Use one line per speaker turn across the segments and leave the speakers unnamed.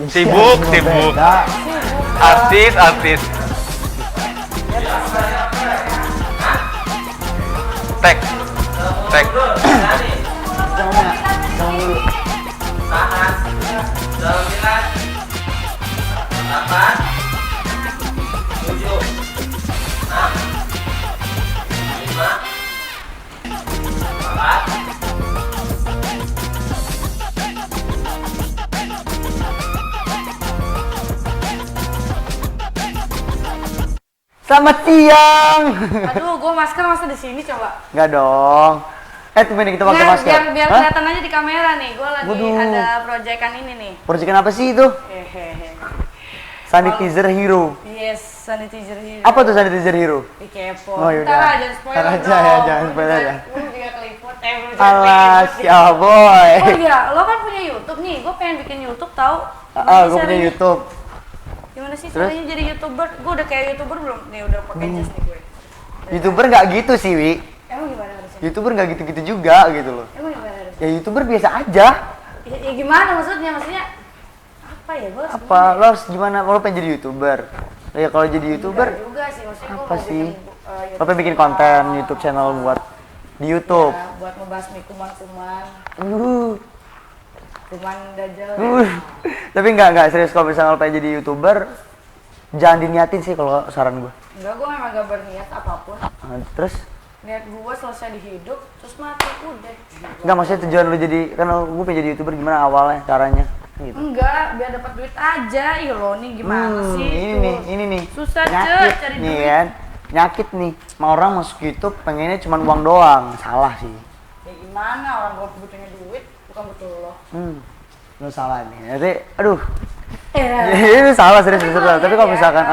Sibuk. Artis. Tek.
Tahan. 9, 8, 7, 6, 5, 4.
Selamat siang.
Aduh, gue masker masa di sini coba.
Enggak dong. Temen kita pakai
Nggak,
masker.
biar kelihatan aja di kamera nih. Gue lagi
Waduh.
ada proyekan ini nih.
Proyekan apa sih itu?
Hehehe.
Sanitizer Hero.
Yes, sanitizer hero.
Apa tuh Sanitizer Hero?
Ih, kepo.
Oh, yaudah.
Ntar jangan spoiler
Ntar aja
dong.
ya, jangan spoiler ya.
Lu juga keliput.
Alah, siapa boy?
Oh iya, lo kan punya YouTube nih. Gue pengen bikin YouTube tahu.
Gue punya YouTube.
Gimana sih
Terus?
caranya jadi YouTuber? Gue udah kayak YouTuber belum? Nih udah pakai jas nih gue.
YouTuber nggak gitu sih, Wi.
Emang gimana harusnya?
YouTuber nggak gitu-gitu juga gitu loh.
Emang gimana harusnya?
Ya YouTuber biasa aja.
Ya gimana maksudnya? Maksudnya apa ya? Gue
Apa? Lo harus gimana? Lo pengen jadi YouTuber? Ya kalau jadi YouTuber,
Enggak juga sih, maksudnya gue
apa
mau
sih?
bikin,
lo pengen bikin konten YouTube channel buat di YouTube.
ya, buat ngebasmi kuman-kuman dajal.
Tapi nggak serius kalau misalnya lo pengen jadi YouTuber, jangan diniatin sih kalau saran gue.
Enggak, gue memang gak berniat apapun.
Terus?
Niat gue selesai di hidup, terus mati, udah.
Nggak, maksudnya tujuan lo jadi, kan gue pengen jadi YouTuber gimana awalnya, caranya? Gitu.
Enggak, biar dapat duit aja. Ih lo nih gimana sih?
Ini nih.
Susah,
nyakit
cari
nih
duit.
kan. Nyakit nih. Mau orang masuk YouTube pengennya cuma uang doang. Salah sih.
Ya gimana, orang gue butuhnya duit, bukan butuh lo.
Lo salah nih. Jadi, aduh.
Eh,
Ini salah serius. Tapi kalau misalkan,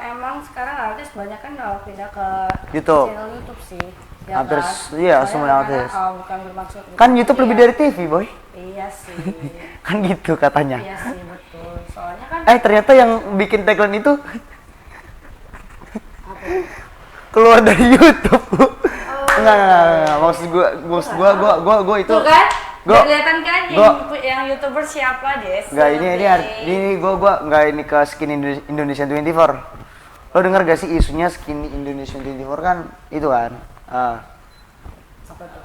emang sekarang artis banyak kan kalau pindah ke
YouTube.
channel YouTube sih. Ya
Hampir,
kan?
iya,
Soalnya
semua
kadang,
artis.
bukan bermaksud
Kan YouTube lebih dari TV, boy.
Iya sih.
Kan gitu katanya.
Iya sih, betul. Soalnya kan
Ternyata yang bikin tagline itu
apa ya?
keluar dari YouTube. Enggak. Maksud gua itu.
Tuh kan?
Gua-
Kelihatan kan yang YouTuber siapa, Des?
Enggak, ini gua enggak ini ke Skin Indonesian 24. Lo denger gak sih isunya Skin Indonesian 24 kan itu kan?
Apa tuh?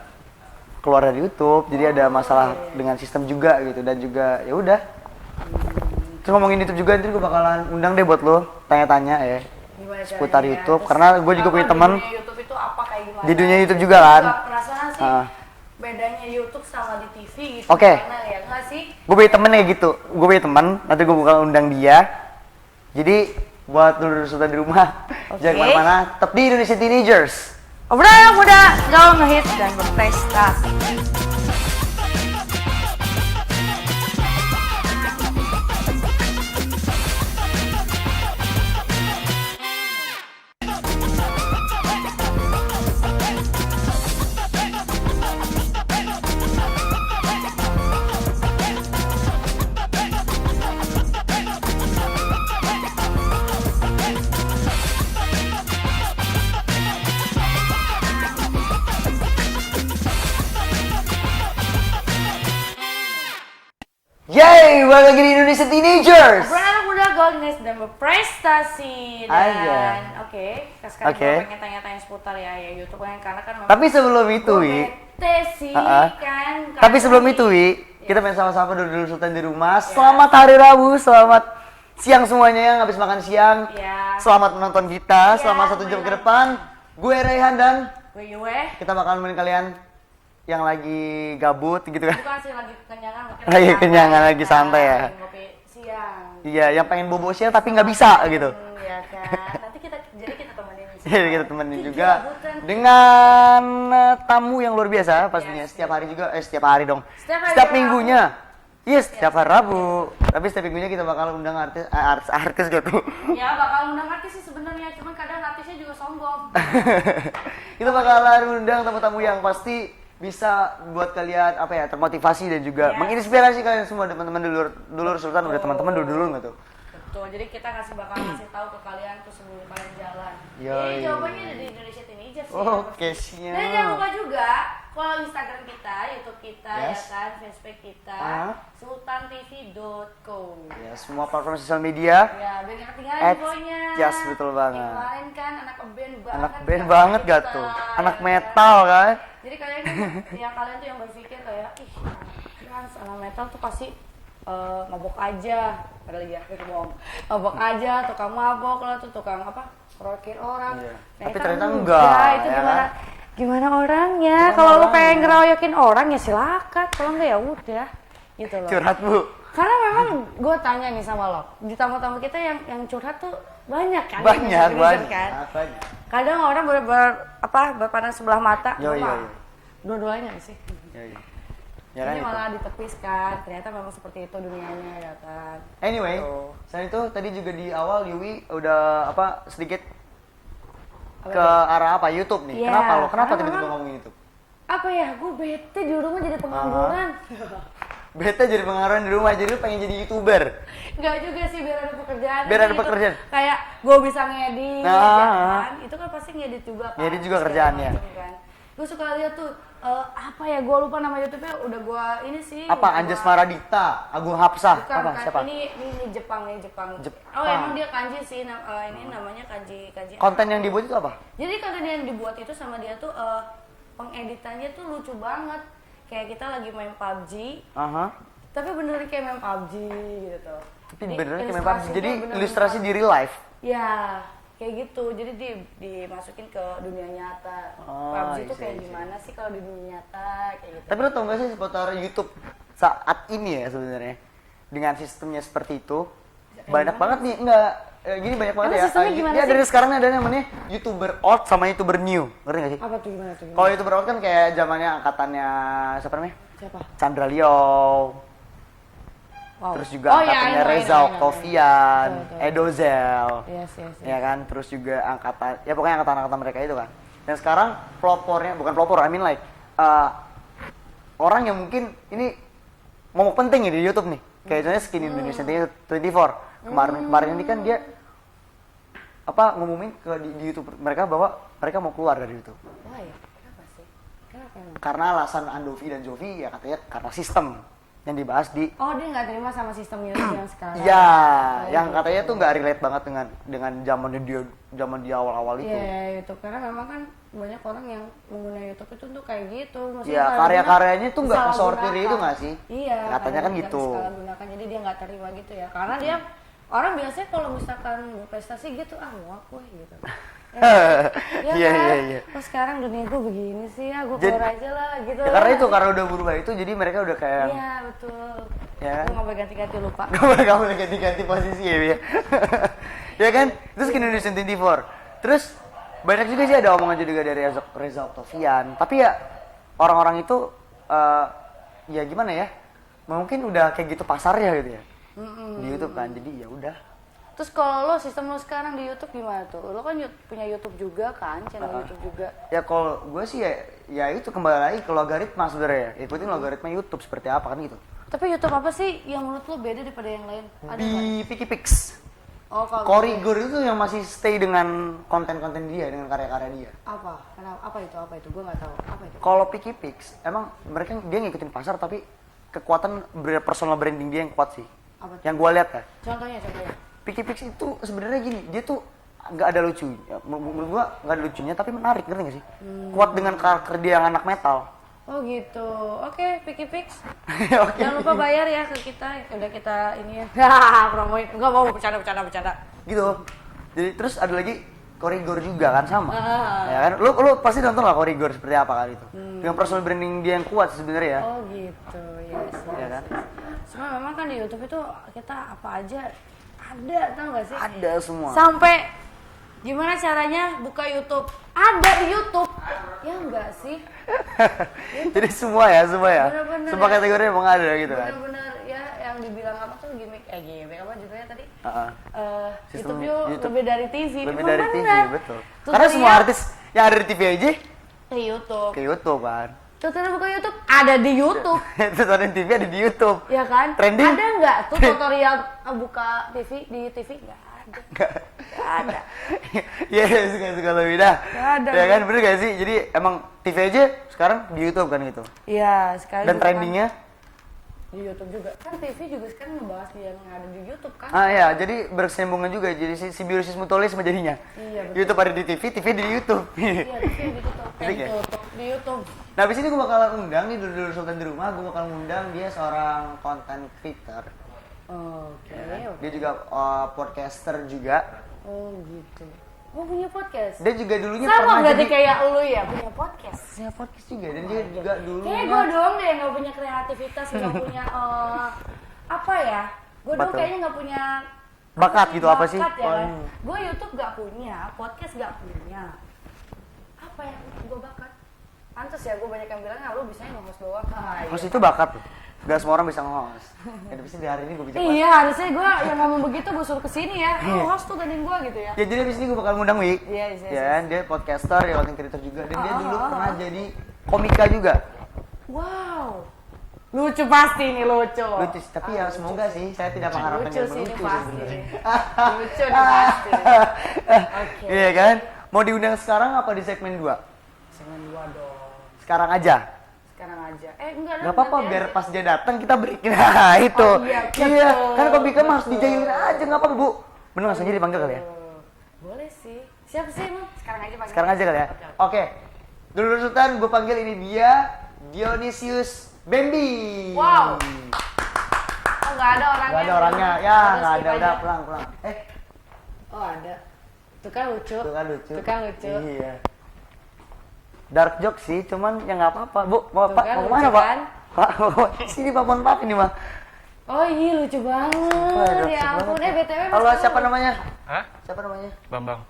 Keluar dari YouTube, jadi ada masalah dengan sistem juga gitu dan juga ya udah. Terus ngomongin YouTube juga, nanti gue bakalan undang deh buat lo tanya-tanya ya
Gimana
seputar
caranya?
YouTube,
Terus
karena gue juga
apa
punya
di
teman
dunia YouTube itu apa kayak gimana?
di dunia YouTube juga kan.
Gua penasaran sih.
Ah.
Bedanya YouTube sama di TV gitu.
Oke.
Gimana ya? Enggak sih?
Gue punya temen kayak gitu, gue punya teman, nanti gue bakal undang dia. Jadi buat dulur sultan di rumah,
Oke.
jangan kemana-mana, tetap di Indonesia Teenagers.
Obrolan anak muda, gaul ngehits dan berprestasi.
Yeay, balik lagi di Indonesia Teenagers.
Obrolan anak muda, gaul ngehits dan berprestasi.
Aja.
Dan oke, sekarang
Oke.
gue pengen tanya-tanya seputar ya YouTube kan, karena kan memang
Tapi sebelum itu,
gue
Wi.
bete sih
Ah, ah.
kan.
Tapi sebelum itu, Wi, kita main sama-sama dulu Sultan di rumah. Selamat hari Rabu, selamat siang semuanya yang habis makan siang.
Ya.
Selamat menonton kita,
Iya,
selama 1 jam ke
bener.
depan. Gue Raihan dan
Gue Yue,
kita bakal nemenin kalian yang lagi gabut gitu kan.
bukan sih lagi kenyangan, mungkin
Lagi
santai,
kenyangan, lagi
kan,
santai ya.
lagi ngopi siang.
Iya, yang pengen bobo siang tapi nggak bisa gitu.
Ya kan. Nanti kita temenin sih.
Jadi kita temenin
Tiga
juga
bukan.
dengan tamu yang luar biasa pastinya. Setiap hari juga, setiap hari dong.
Setiap hari
Setiap
Rabu.
minggunya. Yes, setiap hari Rabu. Tapi setiap minggunya kita bakal undang artis gitu.
Ya bakal undang artis sih sebenarnya, cuman kadang artisnya juga sombong.
Kita bakalan undang tamu-tamu yang pasti bisa buat kalian apa ya, termotivasi dan juga
Yes.
menginspirasi kalian semua. Teman-teman dulur Sultan udah teman-teman dulu nggak tuh?
Betul, jadi kita bakal ngasih tahu ke kalian tuh sebelum kalian jalan.
Yoi.
Jadi jawabannya ada di Indonesia Teenagers sih.
Oke, siap.
Dan jangan lupa juga follow Instagram kita, YouTube kita,
Yes.
ya kan, Facebook kita, sultantv.co.
Ya, semua platform sosial media.
Ya, biar nggak ketinggalan
At-
infonya.
Yes, betul banget.
Kayak kemarin kan anak band banget.
Anak band banget gak tuh? Anak metal kan?
Jadi kalian kan, kalian tuh yang berpikir kayak, ih, trans anak metal tuh pasti mabok aja, padahal ya, itu bohong. Mabok aja, tukang mabok lah, tuh tukang apa? Rokin orang.
Iya.
Nah,
Tapi
itu
ternyata
enggak.
enggak,
Itu
ya
gimana?
kan?
Gimana orangnya?
Gimana
Kalau lu
orangnya?
pengen ngeroyokin orang ya silakan. Kalau enggak ya udah, gitu loh.
Curhat bu.
Karena memang gue tanya nih sama lo, di tamu-tamu kita yang curhat tuh banyak kan?
Banyak,
Yang
banyak.
kan?
Banyak.
Kadang orang berpandang sebelah mata,
Yo,
gua
yo,
mah
yo.
dua-duanya sih.
Ya, ya. Ya kan
Jadi
itu.
malah ditepiskan, ternyata memang seperti itu dunianya ya kan.
Anyway,
Tuh.
selain itu tadi juga di awal Yui udah apa sedikit
Apa
ke
tuh?
arah apa YouTube nih.
Iya,
Kenapa lo? Kenapa
karena
tiba-tiba
memang-
ngomongin YouTube?
Apa ya, gue bete di rumah jadi pengangguran.
Beta jadi pengarahan di rumah, jadi lu pengen jadi YouTuber.
Enggak juga sih, biar ada pekerjaan.
Biar ada
Gitu.
pekerjaan.
Kayak gue bisa ngedit,
Nah,
ya kan. Itu kan pasti ngedit juga kan.
Ngedit juga
segala
kerjaannya.
macam kan. Gue suka lihat tuh, apa ya, gue lupa nama YouTube-nya, udah gue ini sih.
Apa
udah
Anjas
gua-
Maradita, Agung Hapsah,
Bukan,
apa
bukan.
siapa?
Ini Jepang.
Jepang.
Oh, emang dia kanji sih. Ini namanya kanji.
Konten yang dibuat itu apa?
Jadi konten yang dibuat itu sama dia tuh pengeditannya tuh lucu banget. Kayak kita lagi main PUBG,
Aha.
tapi beneran kayak main PUBG gitu.
Tapi
Jadi
beneran kayak main PUBG.
ilustrasinya
Jadi
bener-bener
ilustrasi
PUBG.
di real life.
Ya, kayak gitu. Jadi dimasukin ke dunia nyata.
Oh,
PUBG
I
tuh
see,
kayak
I see.
gimana sih kalau di dunia nyata kayak gitu.
Tapi lo tau gak sih seputar YouTube saat ini ya sebenarnya dengan sistemnya seperti itu banyak banget nih gini banyak banget
Emang
ya.
sistemnya gimana
Ya
sih?
dari sekarang ada namanya YouTuber old sama YouTuber new, ngerti gak sih?
Apa tuh gimana tuh?
Kalau YouTuber old kan kayak zamannya angkatannya siapa namanya?
Siapa?
Chandra Leo,
Wow.
terus juga
Oh, iya,
angkatannya
I know, I
Reza
know, I know.
Octavian,
Betul, betul.
Edozel,
Yes.
ya kan? Terus juga angkatan, ya pokoknya angkatan mereka itu kan. Dan sekarang pelopornya bukan pelopor, I mean like orang yang mungkin ini momok penting ya di YouTube nih. Kayak contohnya Skin Indonesia 24. Kemarin ini kan dia ngumumin di YouTube mereka bahwa mereka mau keluar dari YouTube.
Wah ya, kenapa sih? Kenapa emang?
Karena alasan Andovi dan Jovi ya katanya karena sistem yang dibahas di
Oh, dia nggak terima sama sistem YouTube yang sekarang.
Iya,
Oh,
yang
gitu.
katanya tuh nggak relate banget dengan zaman dia awal-awal itu.
Iya, YouTube. Karena memang kan banyak orang yang menggunakan YouTube itu tuh kayak gitu. Maksudnya
Iya,
kalau
karya-karyanya tuh nggak
disalahgunakan.
kesortir itu nggak sih?
Iya.
Katanya kan
nggak
gitu.
disalahgunakan, jadi dia nggak terima gitu ya. Karena dia orang biasanya kalau misalkan prestasi gitu, muak gue gitu. Ya
Iya,
kan?
iya, iya.
Terus sekarang dunia gue begini sih ya, gue
Jadi-
keluar aja lah gitu.
Ya, karena itu karena udah berubah itu jadi mereka udah kayak
Iya, betul.
Ya kan?
Gue nggak boleh ganti-ganti lupa.
Gak boleh ganti-ganti posisi ya, ya. Ya kan? Terus ke Indonesian 24. Terus banyak juga sih ada omongan juga dari Reza Octavian. Tapi ya orang-orang itu ya gimana ya? Mungkin udah kayak gitu pasarnya gitu ya. Di YouTube kan. Jadi ya udah.
Terus kalau lo sistem lo sekarang di YouTube gimana tuh? Lo kan punya YouTube juga kan, channel YouTube juga.
Ya kalau gue sih ya itu kembali lagi ke logaritma sebenarnya. Ikutin logaritma YouTube seperti apa kan gitu.
Tapi YouTube apa sih yang menurut lo beda daripada yang lain? Ada nggak?
Di PikiPix.
Oh, kalau
Korigor itu yang masih stay dengan konten-konten dia, dengan karya-karya dia.
apa? Kenapa? Apa itu? Gue nggak tahu. Apa itu?
Kalau PikiPix, emang mereka dia ngikutin pasar tapi kekuatan personal branding dia yang kuat sih.
Apa tuh?
Yang gue lihat ya,
Contohnya.
PikiPix itu sebenarnya gini, dia tuh nggak ada lucunya. Menurut gua nggak ada lucunya tapi menarik, ngerti nggak sih? Kuat dengan karakter dia yang anak metal.
Oh gitu. Oke, PikiPix.
Oke.
Jangan lupa bayar ya ke kita. Udah kita ini ya. Promoin. Enggak mau bercanda.
Gitu. Jadi terus ada lagi Korigor juga kan sama.
Ah.
Ya kan? Lu pasti nonton lah Korigor seperti apa kali itu. Dengan personal branding dia yang kuat sebenarnya ya.
Oh gitu. Yes.
Ya kan?
Cuma memang kan di YouTube itu kita apa aja ada, tau gak sih?
Ada semua.
Sampai gimana caranya buka YouTube? Ada di YouTube. Ya enggak sih?
Jadi semua ya.
Bener-bener
Semua
ya.
kategori emang ada gitu kan.
Bener-bener ya yang dibilang apa tuh gimmick apa judulnya tadi?
Heeh.
YouTube
Sistem
yuk
YouTube.
lebih dari TV.
Lebih
Emang
dari TV,
bener.
betul.
Tutorial
Karena semua artis yang ada di TV aja
ke YouTube.
ke YouTube kan.
Tutorial buka YouTube ada di YouTube.
Tutorial TV ada di YouTube.
Ya kan?
Trending?
Ada nggak tuh tutorial buka TV di TV? Nggak ada.
Nggak.
Gak ada.
Iya, suka lebih dah.
Nggak ada.
Ya kan, bener gak sih? Jadi emang TV aja sekarang di YouTube kan gitu.
Iya, sekali
Dan
juga
trendingnya?
kan di YouTube juga. Kan TV juga sekarang ngebahas yang ada di YouTube kan.
Ah ya, jadi bersambungan juga. Jadi simbiosis mutualisme jadinya.
Iya, betul.
YouTube ada di TV, TV di YouTube.
Iya, TV di YouTube.
Asik ya?
Di YouTube.
Nah, abis ini gue bakalan undang nih dulu Sultan di rumah. Gue bakal undang dia seorang content creator.
Oke.
Dia juga podcaster juga.
Oh gitu. Oh punya podcast?
Dia juga dulunya
Sama
pernah
berarti
jadi
kayak lu ya punya podcast?
punya podcast juga. Dan dia juga dulu
Kayaknya gue doang deh nggak punya kreativitas, nggak punya apa ya? Gue doang
Betul.
kayaknya nggak punya
bakat gitu apa sih?
bakat ya kan?
Oh.
Gue YouTube nggak punya, podcast nggak punya. Apa yang gue bakat? Pantes ya gue banyak yang bilang, ah lu bisanya nge-host doang. Ah,
Host
iya.
itu bakat tuh. Gak semua orang bisa nge-host. Ya, tapi sih di hari ini gue bisa
Iya harusnya gue yang ngomong begitu gue suruh kesini ya. Lu host tuh gantiin gue gitu ya.
Ya jadi abis ini gue bakal ngundang Wi.
Iya, iya,
Ya kan, dia podcaster, dia content creator juga. Dan dia dulu
Ah.
pernah jadi komika juga.
Wow. Lucu pasti nih lucu.
Lucu sih, tapi ya semoga sih. Saya tidak mengharapkan
Lucu
yang
sih ini
lucu
pasti.
sebenarnya.
Lucu nih pasti. Oke.
Iya kan? Mau diundang sekarang apa di segmen 2?
Segmen 2 dong.
Sekarang aja.
Sekarang aja. Enggak
Gak apa-apa,
nanti
biar
aja.
pas dia datang kita break. Nah itu.
Oh, iya, betul.
Kan komika mah harus dijailin aja, gak apa-apa Bu. Bener langsung aja dipanggil kali ya?
Boleh sih. Siapa sih emang? Sekarang aja panggil.
Sekarang aja kali ya?
Oke, oke.
Oke. Dulu Sultan, gue panggil ini dia Dionysius Bambi.
Wow. Oh nggak ada orangnya.
Gak ada orangnya, ya gak
skip
ada,
aja.
udah pulang.
Oh ada. Tuh kan lucu.
Itu kan lucu.
Tuh kan lucu.
Iya. Dark joke sih, cuman ya nggak apa-apa. Bu, mau
Tuh
Pak,
kan
mau
lucu
kemana Pak?
kan?
Pak, sini Pak, mohon maaf ini mah.
Oh iya lucu banget. Ya ampun. BTW Mas
Halo,
Kamu.
siapa namanya?
Hah?
Siapa namanya?
Bambang.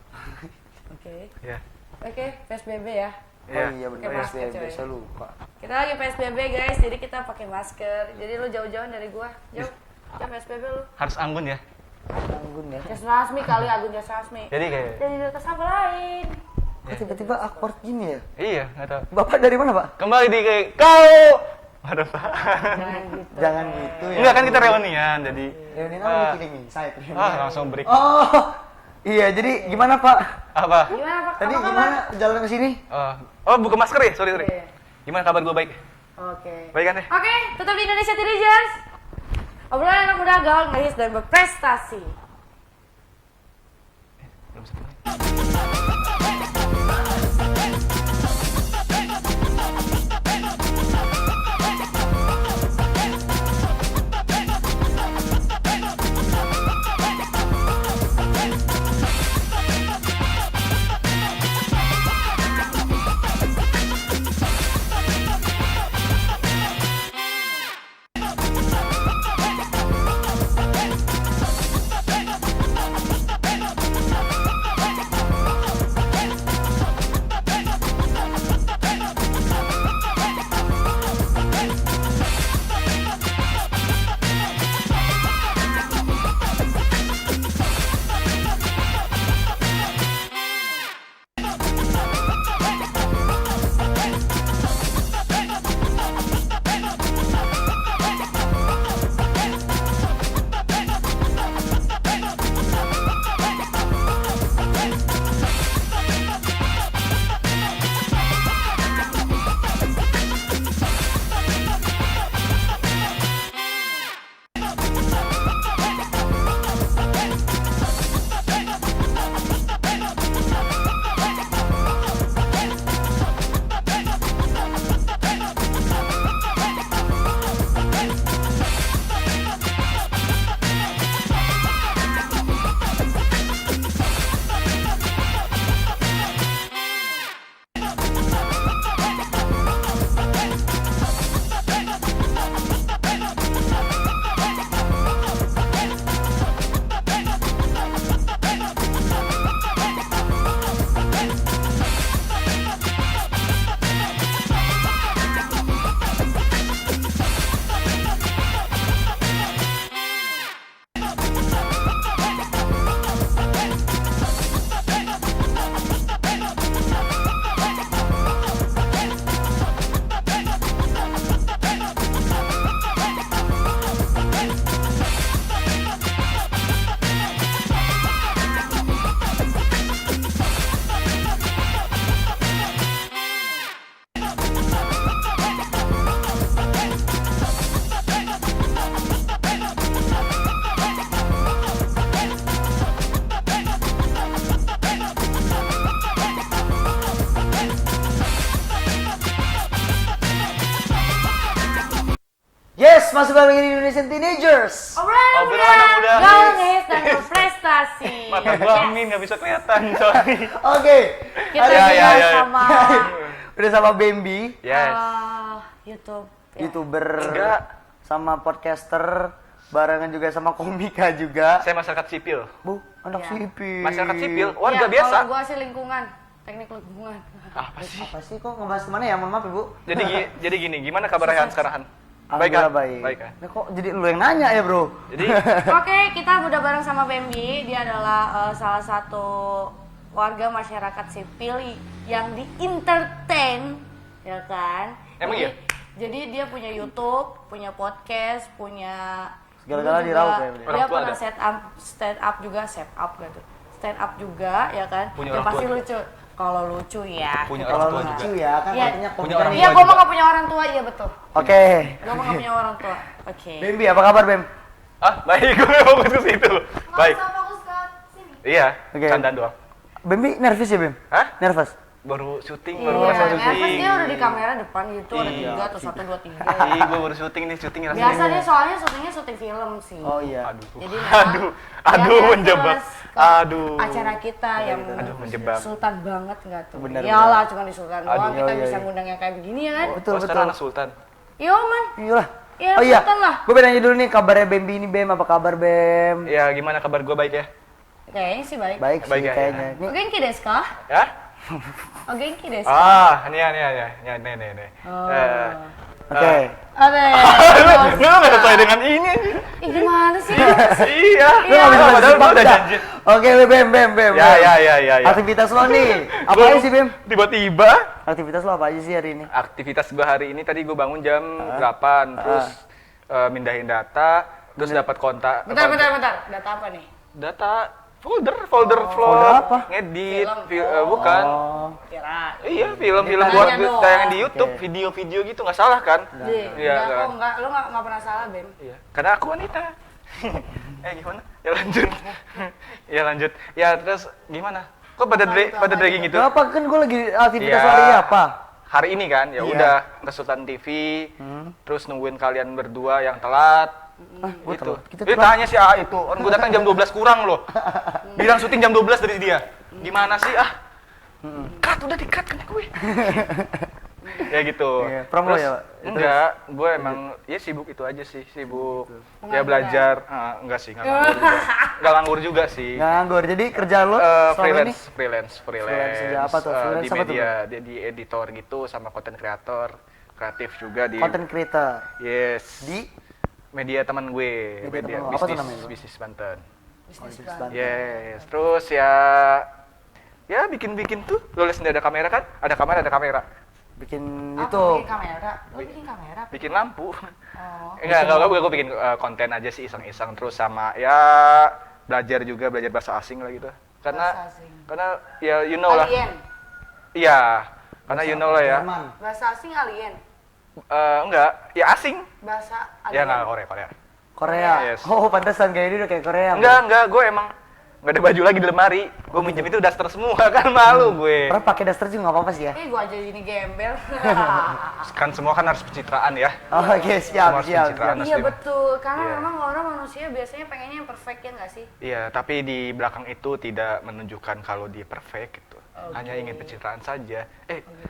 Oke.
Iya.
Oke, PSBB ya.
Oh iya benar,
Pakai masker,
saya
coy.
bisa lupa.
Kita lagi PSBB guys, jadi kita pakai masker. Jadi lu jauh-jauhan dari gua. Jauh. Jauh PSBB lu.
Harus anggun ya.
Tanggung ya.
Jas Rasmi kali, Agun Jas Rasmi.
Jadi kayak
Jadi di atas apa lain?
Kok tiba-tiba awkward gini ya?
iya, nggak tahu.
Bapak dari mana Pak?
Kembali di kayak kau. Waduh, Pak.
Jangan gitu.
Jangan gitu ya.
Enggak kan kita reunian, jadi
Reunian apa meeting inside?
langsung break.
Oh, iya jadi gimana Pak?
Apa?
Gimana Pak?
Tadi
Apa kabar?
gimana jalan ke sini?
Oh, buka masker ya? Sorry.
Iya.
Gimana kabar gue baik?
Oke.
Baik kan ya?
Oke, tetap di Indonesia Teenagers. Obrolan anak muda gaul, ngehits dan berprestasi.
Belum satu lagi.
Yes, masuk lagi di Indonesian Teenagers.
Obrolan anak muda.
Garis dan berprestasi.
Mata gua amin nggak bisa kelihatan, sorry.
Oke.
Kita
Ya,
juga
ya, ya.
sama
Udah sama Bambi,
Yes.
YouTube. Ya.
YouTuber,
Enggak.
sama podcaster, barengan juga sama komika juga.
Saya masyarakat sipil.
Bu, anak
Ya.
sipil.
Masyarakat sipil, warga
Ya,
biasa.
Kalau gua sih lingkungan, teknik lingkungan.
Apa sih?
Apa sih kok ngebahas kemana ya? Mohon maaf Ibu.
Jadi gini, gimana kabar Han sekarang Han? Baik
Alhamdulillah
kan?
baik.
Baik kan?
Nah, kok jadi lu yang nanya ya, Bro?
Jadi
Oke, kita udah bareng sama Bambi. Dia adalah salah satu warga masyarakat sipil yang di entertain, ya kan?
Emang
Jadi-
iya?
Jadi dia punya YouTube, punya podcast, punya
Segala-gala
dulu
diraup
juga
ya, Bro.
Dia
Orang tua
pernah
ada?
stand up juga, stand up juga, ya kan?
Punya
Yang
orang
pasti
tua
lucu. Kalau lucu ya.
punya
Kalau
orang tua
lucu
juga.
ya, kan
Iya.
artinya
Punya
komika
orang
nih.
Iya,
tua
gua mah
juga.
gak punya orang tua, iya betul.
Oke.
Gua mah gak punya orang tua. Oke.
Bambi, apa kabar, Bam?
Ah, baik, gue fokus ke situ. Baik.
fokus ke sini.
Iya,
Oke.
candaan doang.
Bambi nervous ya, Bam?
Hah?
Nervous?
Baru syuting,
Iya,
baru rasa
nervous
syuting.
dia udah di kamera depan gitu, ada
Iya.
3 atau 1, 2, 3.
Ih, gue baru syuting nih, syuting rasanya.
Biasa dia soalnya syutingnya syuting film sih.
Oh iya.
Aduh,
Jadi memang
aduh,
dia
menjebak.
nervous ke
Aduh.
Acara kita yang
Aduh, menjebak.
sultan banget nggak tuh?
Bener,
Iyalah, cuma di sultan
Aduh,
doang kita
iya,
bisa
iya.
ngundang yang kayak begini ya kan?
Betul,
Oh,
betul.
sekarang anak sultan.
Yo man,
Iyalah.
ya
Oh iya,
sultan lah.
gue pengen nanya dulu nih kabarnya Bambi ini, Bam. Apa kabar, Bam?
Ya, gimana kabar gue baik ya?
Kayaknya sih baik.
Baik sih
Baik ya,
kayaknya.
ya.
Nih,
O genki desu ka?
Ya?
O genki desu ka?
Ah, nih.
Oh.
Oke.
Ada.
Lu nggak sesuai dengan ini.
Ih gimana sih?
Iya.
Lu nggak bisa
Padahal
jebak
gua udah
dah.
janji.
Oke, Bam.
Ya.
Aktivitas lo nih, apa
Gua
aja sih, Bam?
Tiba-tiba
Aktivitas lo apa aja sih hari ini?
aktivitas gua hari ini tadi gua bangun jam 8, terus mindahin data, terus dapat kontak.
Bentar. Data apa nih?
Data folder
folder apa?
ngedit,
Film.
bukan.
Oh,
Kira.
Iya, film-film
Ditanya
buat
doang.
tayangan di YouTube,
Oke.
video-video gitu nggak salah kan? Iya,
Enggak,
kan?
kok enggak, lu enggak pernah salah, Bem.
Iya, karena aku wanita. Gimana? Ya lanjut. Ya terus gimana? Kok pada dragging gitu?
gak apa kan gue lagi aktivitas
Iya.
hari ini apa?
Hari ini kan, ya
Iya.
udah ke Sultan TV, terus nungguin kalian berdua yang telat.
gua
Gitu.
telat. Kita
Dia
telat.
tanya si A itu, orang gue datang jam 12 kurang loh. Bilang syuting jam 12 dari dia. Gimana sih Cut, udah di-cut kan gue. Ya gitu.
Iya, promo
Terus,
ya, Pak?
Enggak, gue emang ya sibuk itu aja sih, sibuk ya belajar. Enggak sih, enggak nganggur juga sih.
Nganggur. Jadi kerjaan lo selama ini?
Freelance.
kerja apa tuh? Freelance
Di
apa tuh,
media, di editor gitu sama content creator, kreatif juga di
Content creator
yes.
di
Media teman gue,
Media teman lo. Apa tuh namanya, bro?
bisnis Banten.
Bisnis
Banten.
Yes, terus ya bikin tuh, lo lihat sendiri ada kamera kan? Ada kamera.
bikin
Apa,
YouTube.
bikin kamera? Lu bikin kamera?
Bikin lampu.
Oh.
Enggak, gue bikin konten aja sih iseng-iseng terus sama ya belajar bahasa asing lah gitu.
Bahasa asing.
Karena ya you know lah.
Alien.
Iya, karena you know lah ya.
Jerman.
Bahasa asing alien.
Enggak, ya asing.
Bahasa
Ya
alien.
enggak Korea.
Korea.
Yes.
Oh, pantesan kayak dia udah kayak Korea.
Enggak, gue emang enggak ada baju lagi di lemari. Gue minjem itu daster semua kan malu gue.
Orang pakai daster juga nggak apa-apa sih ya.
Gua aja ini gembel.
Kan semua kan harus pencitraan ya.
Oh, oke, siap.
Semua harus pencitraan.
Iya
Mas,
betul, karena
Iya.
memang orang manusia biasanya pengennya yang perfect ya nggak sih?
Iya, tapi di belakang itu tidak menunjukkan kalau dia perfect gitu. Hanya ingin pencitraan saja.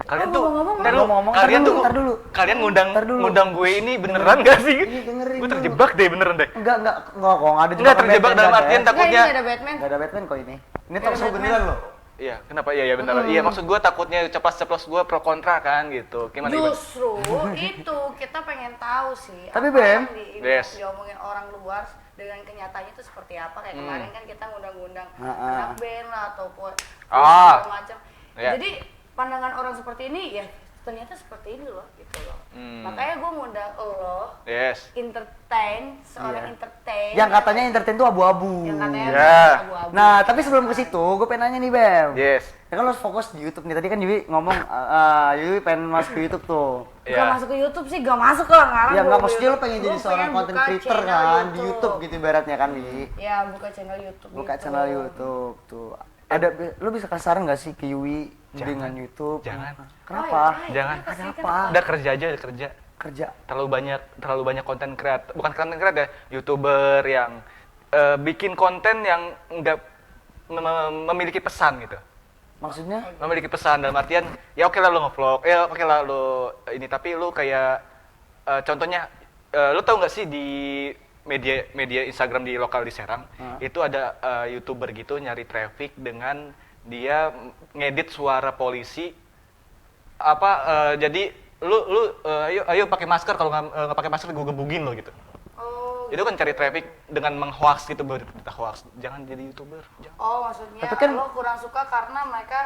Kalian tuh,
ngomong-ngomong,
ntar lu-
ngomong-ngomong,
kalian tuh,
ntar dulu.
kalian
Ntar dulu.
ngundang gue ini beneran gak sih?
Iya, dengerin
Gue
dulu.
terjebak deh beneran deh.
Enggak kok nggak ada
Enggak terjebak
Batman,
dalam
nggak
artian
ada.
takutnya.
Enggak, ini ada Batman.
Nggak ada Batman kok ini. Ini
Nggak
talk
ada
show
Batman.
beneran loh.
Iya, kenapa? Iya bener. Iya, maksud gue takutnya ceplos-ceplos gue pro kontra kan gitu. Gimana?
Justru itu kita pengen tahu sih.
Tapi,
apa
Bem.
yang
Yes.
diomongin orang luar dengan kenyataannya itu seperti apa? Kayak kemarin kan kita ngundang-ngundang
Ah.
anak band lah ataupun
Ah.
segala macam.
Iya.
Jadi pandangan orang seperti ini ya ternyata seperti ini loh gitu loh. Makanya gue ngundang lo
Yes.
entertain, seorang
Iya.
entertain.
Yang katanya entertain tuh abu-abu.
yang katanya
Ya.
abu-abu.
Nah, tapi sebelum ke situ, gue pengen nanya nih, Bem.
Yes.
Ya kan lo fokus di YouTube nih. Tadi kan Yui ngomong, Yui pengen masuk ke YouTube tuh.
Gak
Iya.
masuk ke YouTube sih, gak masuk lah ngarang.
Ya
gua
nggak
ke
maksudnya lo
YouTube.
pengen
Gua
jadi seorang
pengen
content
buka
creator
channel
kan di YouTube gitu ibaratnya kan, Wi.
Ya, buka channel YouTube.
Buka
gitu.
channel YouTube tuh. Ada lo bisa kasih saran nggak sih ke Yui dengan YouTube?
Jangan.
Kenapa?
Jangan.
Ada apa?
Udah kerja aja, udah kerja. terlalu banyak konten kreator, bukan konten kreator ya, YouTuber yang bikin konten yang nggak memiliki pesan gitu.
Maksudnya?
Memiliki pesan dalam artian ya oke lah lo nge-vlog, ya oke lah lo ini, tapi lo kayak contohnya lo tau nggak sih di media Instagram di lokal di Serang itu ada YouTuber gitu nyari traffic dengan dia ngedit suara polisi jadi lu ayo pakai masker, kalau nggak pakai masker gue gebugin lo gitu.
Oh.
Itu kan cari traffic dengan menghoax gitu, berita hoax. Jangan jadi YouTuber, jangan.
Oh, maksudnya
Tapi kan-
lo kurang suka karena mereka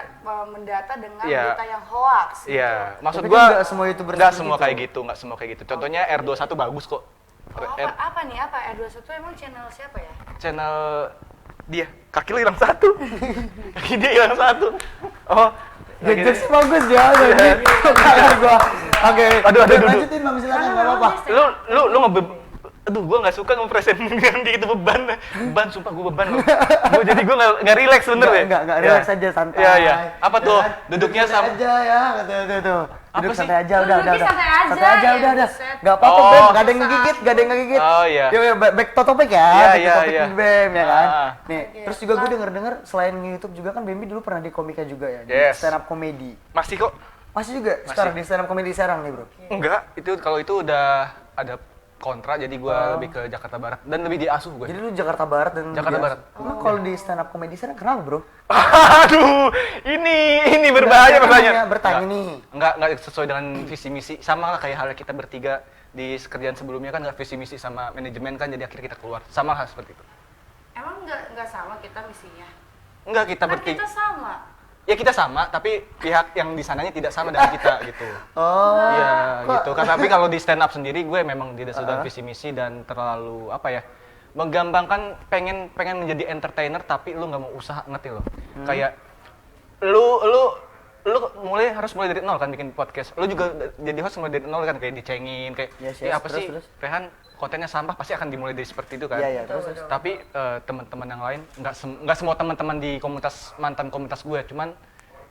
mendata dengan
Iya.
berita yang hoax. Gitu.
Iya, maksud
Tapi
gua
kan nggak semua YouTuber
nggak
seperti
semua
itu.
kayak gitu, nggak semua kayak gitu. Contohnya R21 bagus kok.
Oh, apa nih? Apa R21 emang channel siapa ya?
Channel dia, kaki lu hilang satu. Kaki dia hilang satu. Oh,
Jokes bagus ya, jadi gua. Oke.
Aduh.
Lanjutin Bang, silakan, enggak apa-apa.
Lu aduh, gue nggak suka ngepresent yang gitu beban, sumpah gue beban loh. Jadi gue nggak relax bener deh.
Enggak relax aja, santai.
Iya. Apa tuh?
Ya kan?
Duduknya
Santai
sama.
aja ya, kata tuh.
Apa
Duduk
sih?
santai aja, udah.
Duduknya santai aja,
Santai aja,
ya,
udah.
buset.
Enggak apa-apa,
Oh.
Bem. Enggak ada yang ngegigit.
Oh, iya.
Yo, back to topic ya.
Iya,
Back to
iya,
topic
iya.
nih, Bem, ya kan. Nih,
Oke.
terus juga gue denger selain YouTube juga kan Bembi dulu pernah di komika juga ya, di
Yes.
stand up comedy.
Masih kok?
Masih juga sekarang di stand up comedy Serang nih, Bro.
Enggak, kalau itu udah ada kontra, jadi gue lebih ke Jakarta Barat dan lebih diasuh gue.
Jadi lu Jakarta Barat dan
Jakarta Barat.
Emang kalau di stand up comedy Serang kenapa, Bro?
Aduh, ini berbahaya pertanyaan.
Bertanya nih.
Enggak sesuai dengan visi misi, sama lah kayak halnya kita bertiga di kerjaan sebelumnya kan nggak visi misi sama manajemen kan, jadi akhirnya kita keluar. Sama hal seperti itu.
Emang nggak sama kita misinya?
Enggak, kita
Kan
bertiga.
kita sama.
Ya kita sama, tapi pihak yang di sananya tidak sama dengan kita gitu.
Oh.
Iya gitu kan, tapi kalau di stand up sendiri gue memang tidak sudah visi misi dan terlalu menggampangkan pengen menjadi entertainer tapi lu nggak mau usaha, ngerti lo? Kayak lu harus mulai dari nol kan bikin podcast. Lu juga jadi host mulai dari nol kan, kayak dicengin kayak
Yes,
apa sih
terus.
Rehan kontennya sampah, pasti akan dimulai dari seperti itu kan.
Iya, terus.
Tapi teman-teman yang lain nggak semua teman-teman di mantan komunitas gue, cuman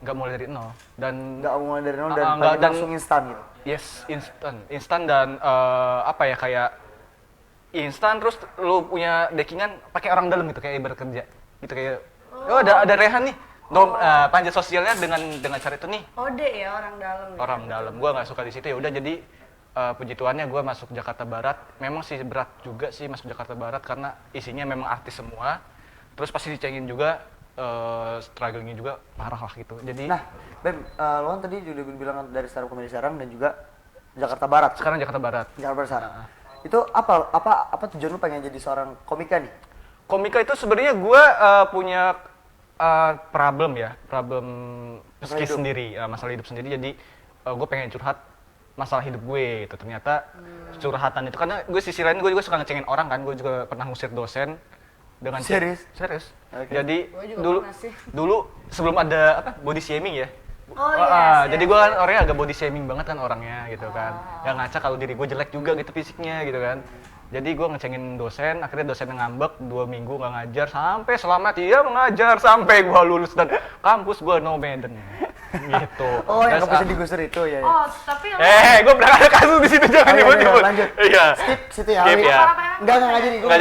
nggak mulai dari nol dan
Enggak mulai dari nol dan
nggak,
pengen
dan-
langsung instan gitu.
yes, instan dan kayak instan, terus lu punya dekingan pakai orang dalam gitu, kayak bekerja gitu, kayak ada Rehan nih panjat sosialnya dengan cara itu nih,
Ode ya, orang dalam.
orang dalam. Gua nggak suka di situ, ya udah, jadi puji Tuhannya gue masuk Jakarta Barat. Memang sih berat juga sih masuk Jakarta Barat karena isinya memang artis semua, terus pasti dicengin juga, strugglingnya juga parah lah gitu. Jadi
Nah, Bem, lo kan tadi juga bilang dari stand up comedy Serang dan juga Jakarta Barat.
sekarang Jakarta Barat.
Jakarta Barat Serang. Itu apa tujuan lu pengen jadi seorang komika nih?
Komika itu sebenarnya gue punya problem psikis sendiri, masalah hidup sendiri. Jadi gue pengen curhat masalah hidup gue gitu. Ternyata curhatan itu, karena gue sisi lain gue juga suka ngecengin orang kan. Gue juga pernah ngusir dosen dengan
Serius?
Serius.
Oke.
Jadi
Gue juga
dulu
pernah sih.
sebelum ada body shaming ya.
Oh, yes,
Jadi gue kan orangnya agak body shaming banget kan orangnya gitu kan. Yang ngaca kalau diri gue jelek juga gitu fisiknya gitu kan. Jadi gue ngecengin dosen, akhirnya dosennya ngambek 2 minggu nggak ngajar, sampai selamat dia mengajar sampai gue lulus dan kampus gue nomaden gitu.
Oh, yang
Terus,
kampusnya digusur itu ya.
Oh, tapi lo
gue pernah ada kasus di situ, jangan
Oh, iya,
nyebut-nyebut.
lanjut.
Iya.
Skip situ ya.
Skip
Wi.
ya.
Enggak jadi.
Nggak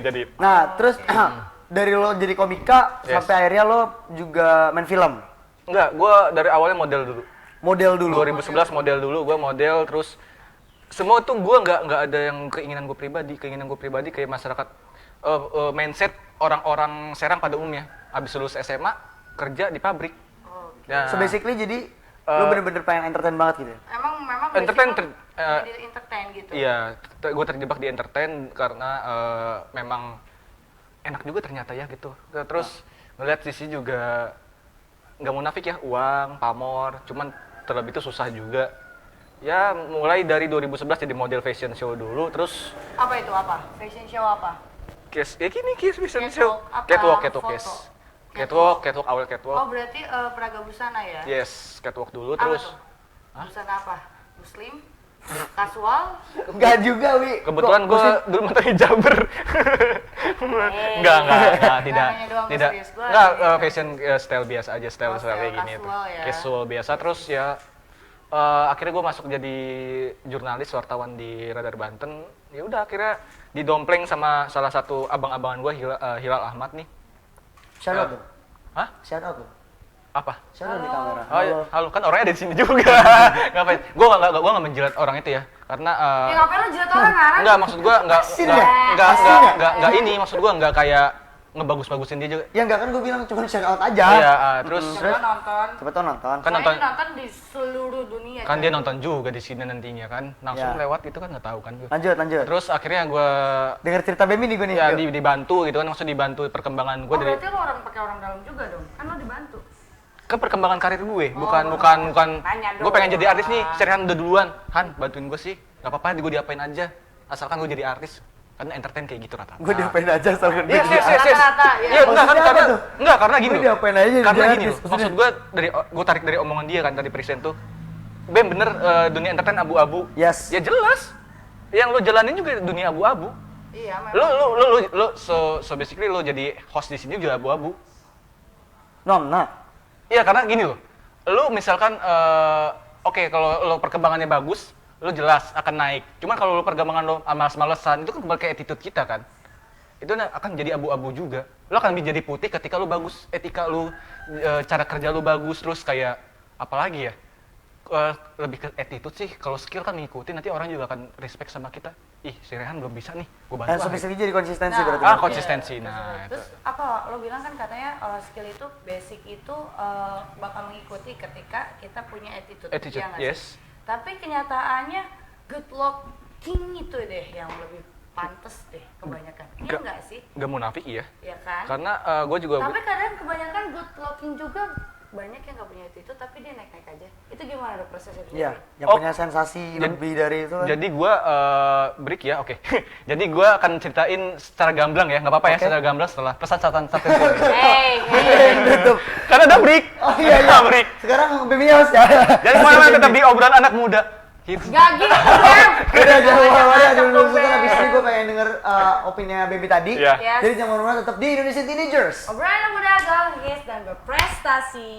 jadi.
Nah, terus dari lo jadi komika
Yes.
sampai akhirnya lo juga main film.
Enggak, gue dari awalnya model dulu.
Model dulu.
2011 model dulu, gue model terus semua tuh gue nggak ada yang keinginan gue pribadi kayak masyarakat mindset orang-orang Serang pada umumnya, habis lulus SMA kerja di pabrik. Ya.
So basically jadi lo bener-bener pengen entertain banget gitu ya?
memang
Entertain,
basic lo jadi entertain gitu.
Iya, gue terjebak di entertain karena memang enak juga ternyata ya gitu. Terus ngeliat sisi juga nggak munafik ya, uang, pamor, cuman terlebih itu susah juga. Ya mulai dari 2011 jadi model fashion show dulu, terus
Apa itu apa? Fashion show apa?
fashion
Catwalk,
show,
apa
catwalk,
foto?
yes. Catwalk, awal
Oh,
catwalk.
berarti peraga busana ya?
Yes, catwalk dulu
Apa
terus.
tuh? Busana apa? Muslim? Kasual?
Enggak juga, Wi.
Kebetulan gue dulu mantan hijaber. Enggak, tidak.
nanya doang,
Tidak.
serius. Gua
Enggak,
nanya.
fashion style biasa aja, style
Oh, style
kayak gini tuh.
casual ya.
Casual biasa, terus ya akhirnya gue masuk jadi jurnalis wartawan di Radar Banten. Ya udah akhirnya didompleng sama salah satu abang-abangan gue Hilal Ahmad nih.
Shout out tuh.
Hah?
Shout out tuh.
Apa?
Shout out di kamera.
Oh, iya. Halo, kan orangnya ada di sini juga. Ngapain? Gue nggak menjilat orang itu ya, karena
Ya ngapain lo jilat orang kan?
enggak, maksud gue
Asin ya?
enggak ini, maksud gue enggak kayak ngebagus-bagusin dia juga.
Ya enggak kan gue bilang cuma shout out aja.
Iya, terus
Coba nonton.
Coba tuh nonton.
kan nonton,
Nonton di seluruh dunia.
kan
coy.
dia nonton juga di sini nantinya kan, langsung
Ya.
lewat itu kan nggak tahu kan gue.
Lanjut.
Terus akhirnya gue
Dengar cerita Bemi nih gue nih.
ya
Yuk.
dibantu gitu kan, maksud dibantu perkembangan gue
Oh
dari
berarti lo orang pakai orang dalam juga dong? Kan lo dibantu.
ke perkembangan karir gue, bukan
Nanya
gue pengen
dong.
jadi artis nih. Serihan udah duluan, Han bantuin gue sih, nggak apa-apa gue diapain aja, asalkan gue jadi artis, karena entertain kayak gitu rata.
Gue diapain aja soal
Iya,
Rata-rata, ya.
Iya, enggak kan
Maksudnya
karena
apa tuh?
enggak karena gini
Gue
loh.
diapain aja jadi
Karena gini
artis,
loh. Maksud gue gue tarik dari omongan dia kan tadi present tuh. Bem bener dunia entertain abu-abu.
Yes.
Ya jelas. Yang lo jalanin juga dunia abu-abu.
Iya memang.
Lo so basically lo jadi host di sini juga abu-abu.
Nona.
Iya, karena gini loh. Lo misalkan oke, kalau lo perkembangannya bagus, lo jelas akan naik. Cuman kalau lo perkembangan lo malas-malesan, itu kan kembali ke attitude kita kan. Itu akan jadi abu-abu juga. Lo akan menjadi putih ketika lo bagus, etika lo, cara kerja lo bagus, terus kayak apalagi ya, lebih ke attitude sih. Kalau skill kan ngikutin, nanti orang juga akan respect sama kita. Ih, si Rehan belum bisa nih, gue bantu.
Dan sebisa jadi konsistensi
Nah,
berarti.
Konsistensi. Nah, itu.
Terus apa lo bilang kan katanya skill itu basic itu bakal mengikuti ketika kita punya attitude,
Attitude,
ya nggak
yes.
sih? Tapi kenyataannya good looking itu deh yang lebih pantas deh kebanyakan. Iya
Nggak-
nggak sih?
Gak munafik iya.
Ya kan?
Karena gue juga
Tapi kadang kebanyakan good looking juga banyak yang nggak punya attitude tapi dia naik-naik aja. Itu gimana dok prosesnya?
Iya, yang
Oh.
punya sensasi
Jadi-
lebih dari itu kan.
Jadi gue break ya, oke. Jadi gue akan ceritain secara gamblang ya, nggak apa-apa ya,
Oke.
secara gamblang setelah pesan catatan satu.
Hey,
Tutup.
Karena udah break.
Oh iya iya.
Udah break.
Sekarang Bemi host ya.
Jadi mana tetap di obrolan anak muda. Hits.
Gak gitu Bem.
Udah jangan kemana-mana
Masuk
dulu.
tuh,
Setelah
Bem.
habis ini gue pengen denger opininya Bemi tadi.
Iya.
Yes.
Jadi jangan kemana-mana, tetap di Indonesian Teenagers.
Obrolan anak muda galis dan berprestasi.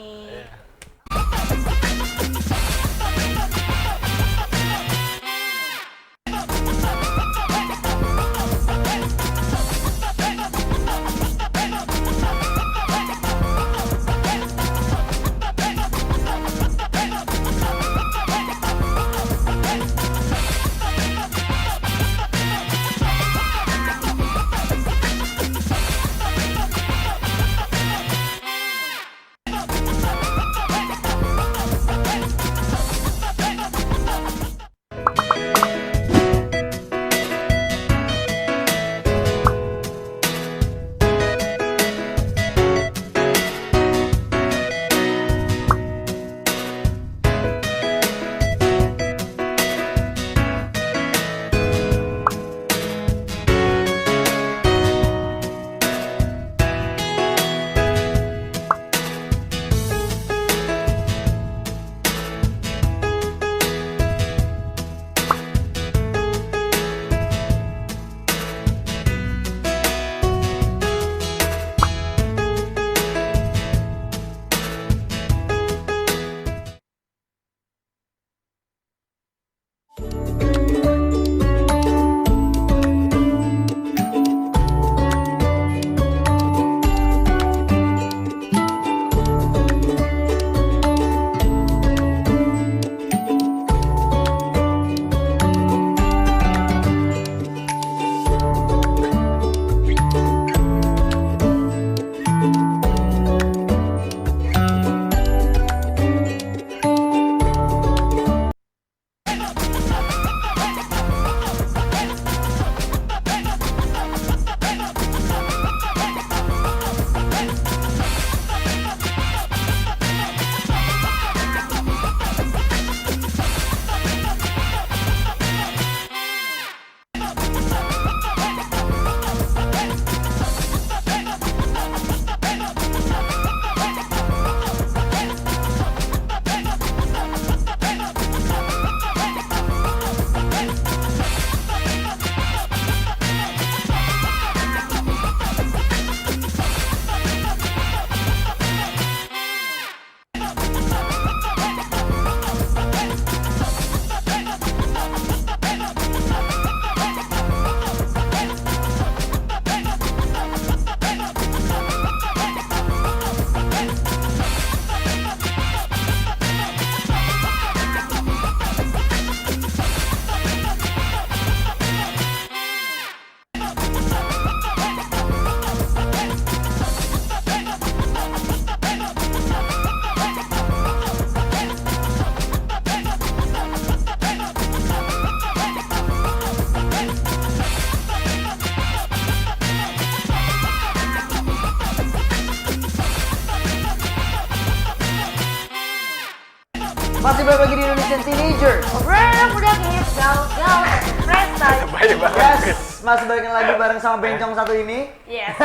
Masih balik lagi di Indonesian Teenager.
Obrolan udah hits, gaul-gaul, fresh time.
Baik banget.
Yes, masih balik lagi bareng sama Bencong satu ini.
Yes.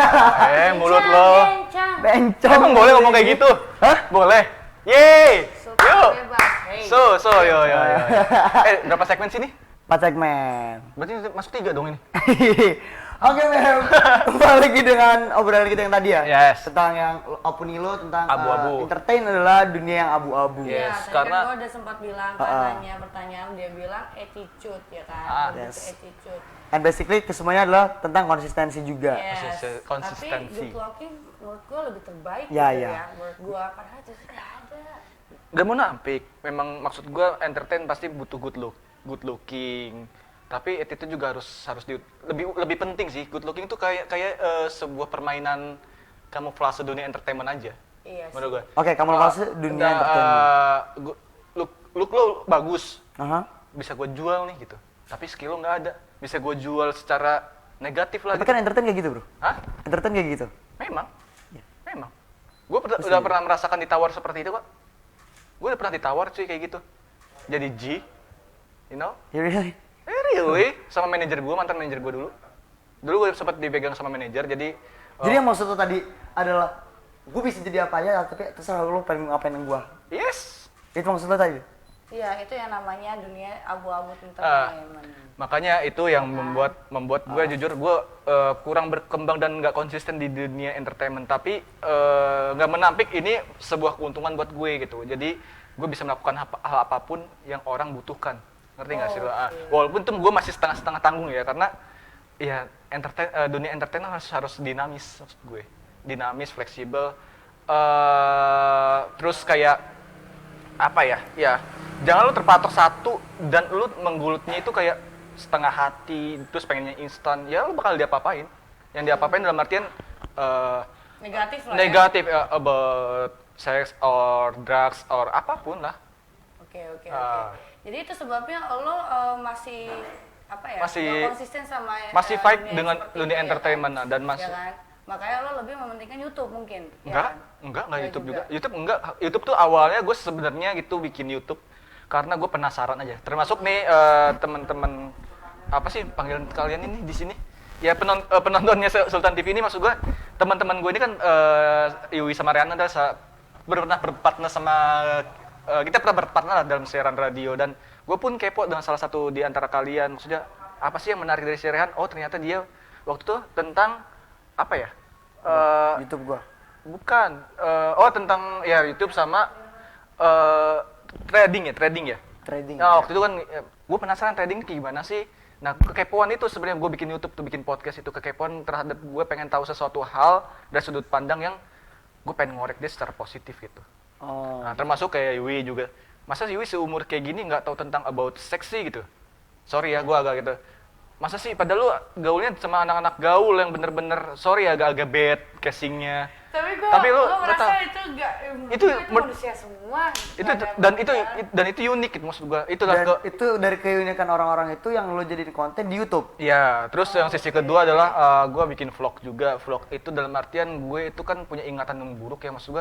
Mulut lo.
Bencang.
Bencong.
Emang boleh ngomong kayak gitu? Hah? Boleh. Yeay.
Super
Yuk.
bebas. Hey.
Yo. Berapa segmen sini?
4 segmen.
Berarti masuk 3 dong ini.
Oke, Mem. Kembali lagi dengan obrolan kita yang tadi ya.
Yes.
Tentang yang opini lo tentang
Abu-abu.
entertain adalah dunia yang abu-abu.
Yes.
Tadi
karena-
kan gue udah sempat bilang kan, nanya pertanyaan, dia bilang attitude ya kan, lebih ke
Yes.
attitude.
And basically kesemuanya adalah tentang konsistensi juga.
Yes.
Konsistensi.
Tapi good looking menurut gue lebih terbaik
Ya,
gitu
ya.
ya. Menurut gue, padahal justru gak ada.
Gak mau nampik. Memang maksud gue entertain pasti butuh good looking. Tapi attitude juga lebih penting sih. Good looking itu kayak sebuah permainan kamuflase dunia entertainment aja.
Iya sih.
Menurut gue.
Oke, kamu lepas dunia entertainment.
Look lo bagus.
Aha.
Bisa gue jual nih gitu. Tapi skill lo nggak ada. Bisa gue jual secara negatif lah.
Tapi
gitu.
kan entertain kayak gitu, Bro.
Hah?
Entertain kayak gitu.
Memang. Memang. Gue udah pernah merasakan ditawar seperti itu kok. Gue udah pernah ditawar cuy kayak gitu. Jadi G, you know?
You really?
Really? Sama manajer gue, mantan manajer gue dulu. Dulu gue sempat dipegang sama manajer, jadi...
Jadi yang maksud lo tadi adalah gue bisa jadi apa aja, tapi terserah lo pengen ngapain yang gue.
Yes!
Itu maksud lo tadi?
Iya, itu yang namanya dunia abu-abu entertainment.
Makanya itu yang membuat gue jujur, gue kurang berkembang dan nggak konsisten di dunia entertainment. Tapi nggak menampik ini sebuah keuntungan buat gue gitu. Jadi gue bisa melakukan hal apapun yang orang butuhkan. Ngerti nggak sih lo? Walaupun tuh gue masih setengah-setengah tanggung ya, karena ya dunia entertainment harus dinamis maksud gue. Dinamis, fleksibel. Terus kayak apa ya? Ya jangan lu terpatok satu dan lu menggulutnya itu kayak setengah hati, terus pengennya instan, ya lu bakal diapa-apain. Yang diapa-apain dalam artian
Negatif lah
negatif about sex or drugs or apapun lah.
Oke. Jadi itu sebabnya lo masih apa ya?
Masih-
nggak konsisten sama
Masih fight
dunia
dengan
seperti
dunia
itu,
entertainment
ya kan?
dan masih
Ya kan? Makanya lo lebih mementingkan YouTube mungkin.
enggak,
ya kan?
enggak
Enggak
YouTube juga.
juga.
YouTube enggak. YouTube tuh awalnya gue sebenarnya gitu bikin YouTube karena gue penasaran aja. Termasuk nih teman-teman apa sih panggilan kalian ini di sini? Ya penontonnya Sultan TV ini maksud gue teman-teman gue ini kan Iwi sama Riana adalah pernah berpartner sama kita pernah berpartner lah dalam siaran radio dan gue pun kepo dengan salah satu di antara kalian. Maksudnya apa sih yang menarik dari si Rehan? Oh ternyata dia waktu itu tentang apa ya?
YouTube gua.
Bukan. Tentang ya YouTube sama trading ya.
Trading.
Nah, waktu itu kan gue penasaran trading kayak gimana sih. Nah, kekepoan itu sebenarnya gue bikin YouTube tuh, bikin podcast itu kekepoan terhadap gue pengen tahu sesuatu hal dari sudut pandang yang gue pengen ngorek dia secara positif gitu.
Oh.
Nah, termasuk kayak Yui juga. Masa Yui seumur kayak gini nggak tahu tentang about sex sih gitu. Sorry ya, gue agak gitu. Masa sih, padahal lu gaulnya sama anak-anak gaul yang bener-bener, sorry agak-agak bad casingnya.
Tapi
lu
merasa
nggak tahu.
itu
Itu
manusia semua.
Itu
Nggak ada
dan itu unik gitu maksud gua. Itulah
Dan itu dari keunikan orang-orang itu yang lo jadiin konten di YouTube.
ya, terus yang sisi kedua adalah gua bikin vlog juga. Vlog itu dalam artian gue itu kan punya ingatan yang buruk ya maksud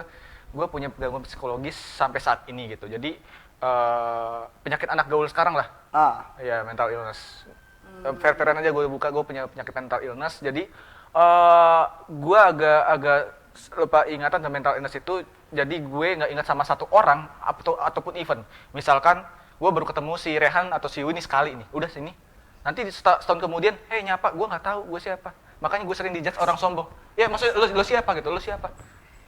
gua punya gangguan psikologis sampai saat ini gitu. Jadi penyakit anak gaul sekarang lah. Ya, mental illness. Fair-fairan aja gue buka, gue punya penyakit mental illness. Jadi gue agak lupa ingatan dan mental illness itu. Jadi gue nggak ingat sama satu orang ataupun event. Misalkan gue baru ketemu si Rehan atau si Winnie sekali nih, udah sini. Nanti setahun kemudian, nyapa, gue nggak tahu gue siapa. Makanya gue sering dijudge orang sombong. Ya maksudnya lo siapa gitu, lo siapa?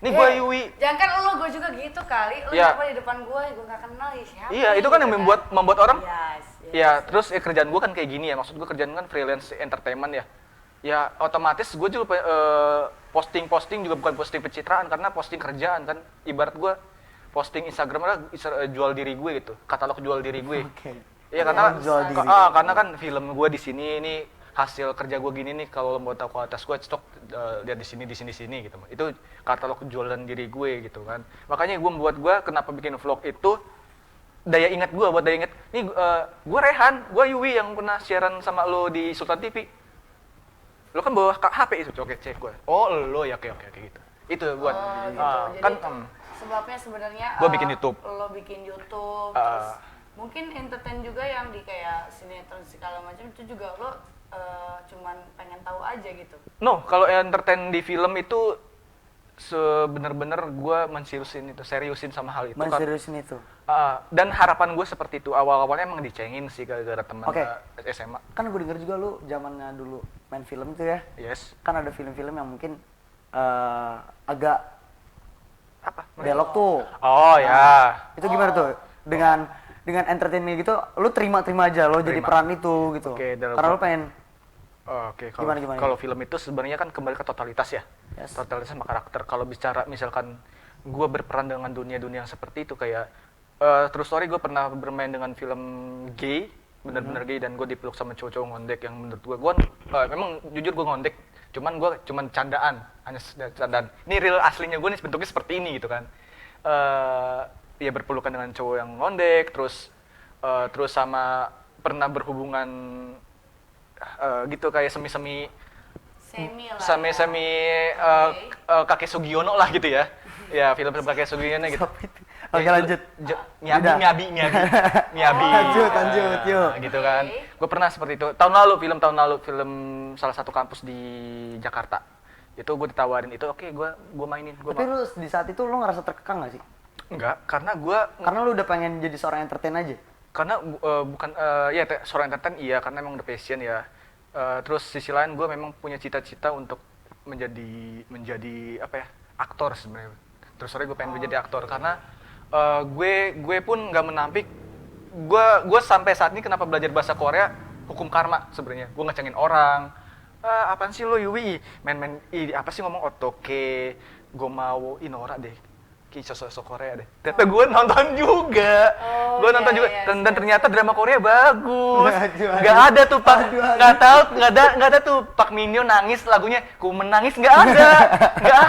Nih gue Yui.
Jangan kan lo, gue juga gitu kali. Lo
Ya.
siapa di depan gue nggak kenal ya siapa.
Iya, itu kan yang membuat orang.
Yes.
Ya, terus kerjaan gue kan kayak gini ya. Maksud gue kerjaan kan freelance entertainment ya. Ya, otomatis gue juga posting juga bukan posting pencitraan karena posting kerjaan kan. Ibarat gue posting Instagram adalah jual diri gue gitu, katalog jual diri gue.
Oke.
Iya, karena
Jual diri.
karena kan film gue di sini ini hasil kerja gue gini nih, kalau lo mau tahu kualitas gue stok lihat di sini gitu. Itu katalog jualan diri gue gitu kan. Makanya gue membuat gue kenapa bikin vlog itu daya ingat gue, buat daya ingat. Nih gue Rehan, gue Yui yang pernah siaran sama lo di Sultan TV. Lo kan bawa HP itu, oke cek gue. Oh lo ya, oke gitu. Itu buat
Jadi
kan
sebabnya sebenarnya
Gua bikin YouTube.
lo bikin YouTube,
Ah.
terus mungkin entertain juga yang di kayak sinetron segala macam itu juga lo cuman pengen tahu aja gitu.
No, kalau entertain di film itu sebenar-benar gue seriusin sama hal itu.
Seriusin itu.
Dan harapan gue seperti itu. Awal-awalnya emang dicengin sih gara-gara teman
Oke.
SMA.
Kan gue denger juga lu zamannya dulu main film tuh ya.
Yes.
Kan ada film-film yang mungkin agak
Apa?
belok tuh.
Oh ya.
Itu gimana tuh? Dengan entertainment gitu, lu terima aja, lo jadi
Terima.
peran itu gitu.
Oke, dalam-
Karena lu pengen
Oke,
Gimana?
kalau film itu sebenarnya kan kembali ke totalitas ya.
Yes.
Totalitas sama karakter. Kalau bicara misalkan gue berperan dengan dunia-dunia yang seperti itu kayak true story, gue pernah bermain dengan film gay, benar-benar gay, dan gue dipeluk sama cowok-cowok ngondek yang menurut gue memang jujur gue ngondek, cuman candaan, hanya candaan. Ini real aslinya gue nih bentuknya seperti ini gitu kan. Ya berpelukan dengan cowok yang ngondek, terus sama pernah berhubungan gitu kayak semi kakek Sugiono lah gitu ya. Ya film kakek Sugiono gitu.
Oke, lanjut.
Miyabi.
Lanjut, yuk.
Gitu kan. Gue pernah seperti itu. Tahun lalu film salah satu kampus di Jakarta. Itu gue ditawarin itu, oke, gue mainin.
Tapi lu di saat itu lu ngerasa terkekang gak sih?
Enggak, karena
Lu udah pengen jadi seorang entertain aja?
karena bukan seorang entertain iya, karena emang udah passion ya. Terus sisi lain gue memang punya cita-cita untuk menjadi apa ya, aktor sebenarnya. Terus gue pengen menjadi aktor karena gue pun nggak menampik. Gue sampai saat ini kenapa belajar bahasa Korea, hukum karma sebenarnya. Gue ngecengin orang, apaan sih lo Yui, main apa sih ngomong otoke, gue mau Inora deh, sosok Korea deh. Ternyata gue nonton juga, dan ternyata drama Korea bagus. Nggak ada tuh Pak, nggak ada tuh Pak Minyo nangis lagunya, ku menangis nggak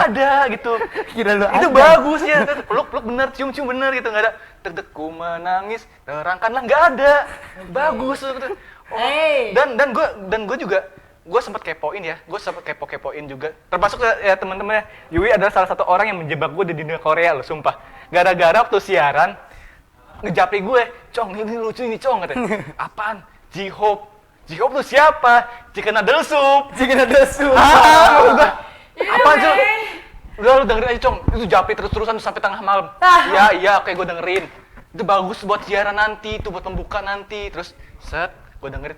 ada gitu.
Kira lu
Itu
ada.
bagus ya, peluk bener, cium bener gitu, nggak ada deg ku menangis, terangkanlah, nggak ada, bagus gitu. Dan gue juga sempat kepoin juga, termasuk ya teman-temannya. Yui adalah salah satu orang yang menjebak gue di dunia Korea loh, sumpah. Gara-gara waktu siaran ngejapri gue, Cong ini lucu ini Cong, katanya. Apaan? J-Hope tuh siapa? Chicken Noodle Soup. Apaan sih? Udah lu dengerin aja Cong, itu japri terus-terusan sampai tengah malam. Iya, oke gue dengerin. Itu bagus buat siaran nanti, itu buat pembuka nanti. Terus gue dengerin,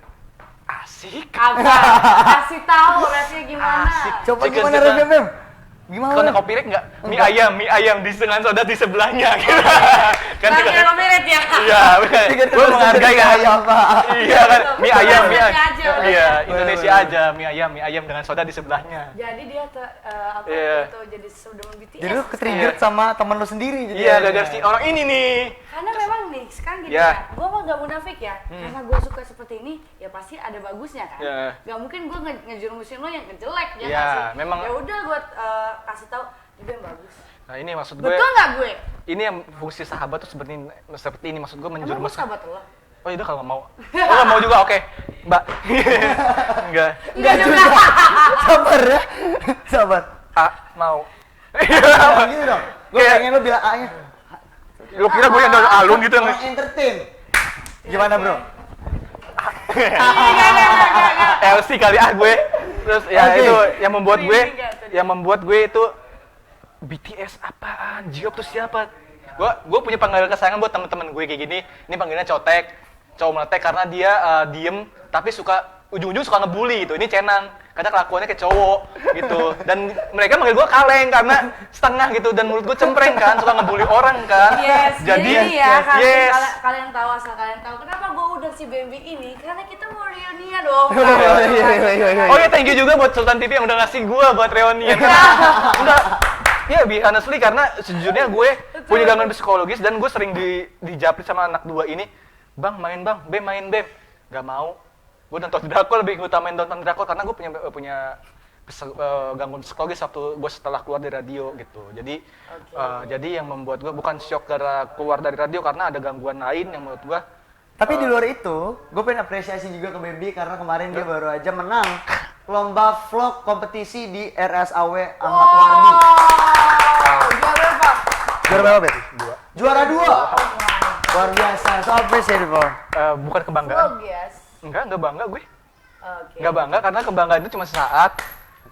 asik.
Kasih tahu rapnya gimana.
Coba
Chicken
gimana
Noodle.
Rem? Gimana?
Kena copyright nggak? Mie ayam dengan soda di sebelahnya. Gitu. Kan
Nggak
juga-
kira copyright ya?
Iya, gue menghargai kan. Iya kan, mie ayam.
Indonesia aja, udah.
Iya, Indonesia aja, mie ayam dengan soda di sebelahnya.
Jadi dia
Iya.
itu jadi sudah BTS.
Jadi lu ke-trigger sama temen lu sendiri jadi.
Iya, gara-gara si orang ini nih.
Karena memang nih sekarang gini
Ya.
ya, gue mah gak munafik ya, karena gue suka seperti ini, ya pasti ada bagusnya kan.
Ya.
Gak mungkin gue ngejerumusin lo yang jelek ya
Ya,
nggak sih?
memang-
Ya udah gue kasih tahu itu yang bagus.
Nah, ini maksud gue.
Betul nggak gue?
Ini yang fungsi sahabat tuh seperti ini, maksud gue
Emang gue
menjerumuskan.
sahabat lo?
Oh iya kalau nggak mau. Oh nggak mau juga, oke. Mbak. Enggak.
Enggak juga.
Sabar ya. Sabar.
Mau.
Gitu dong. Gue
Kayak-
pengen lu bilang A-nya.
Lu kira gue yang dari alun gitu yang
Orang entertain. Gimana, Bro?
LC kali gue. Terus ya
Oke.
itu yang membuat gue,
Enggak,
itu BTS apaan? J-Hope tuh siapa? Gue punya panggilan kesayangan buat teman-teman gue kayak gini. Ini panggilannya Cotek, cowok meletek karena dia diem tapi ujung-ujung suka ngebully gitu. Ini Cenang, karena kelakuannya kayak cowok gitu. Dan mereka manggil gue Kaleng karena setengah gitu, dan mulut gue cempreng kan, suka ngebully orang kan.
Yes, jadi ya
yes.
kalian tahu, asal kalian tahu kenapa gue undang si Bambi ini, karena kita mau reunian dong.
Oh ya, thank you juga buat Sultan TV yang udah ngasih gue buat reunian. Udah, ya be honestly karena sejujurnya gue punya gangguan psikologis dan gue sering dijapri sama anak dua ini. Bang, main Bem. Gak mau. Gue nonton drakor, lebih utamain nonton drakor karena gue punya gangguan psikologis waktu gue setelah keluar dari radio gitu. Jadi yang membuat gue bukan shock karena keluar dari radio, karena ada gangguan lain yang menurut gue.
Tapi di luar itu, gue pengen apresiasi juga ke Baby karena kemarin dia baru aja menang lomba vlog kompetisi di RSAW Ahmad Wardi.
Gimana Pak?
Juara berapa, Bet?
2.
Juara 2. Luar biasa. So appreciable.
Bukan kebanggaan.
Yes.
Enggak bangga gue.
Oke.
Nggak bangga karena kebanggaan itu cuma sesaat.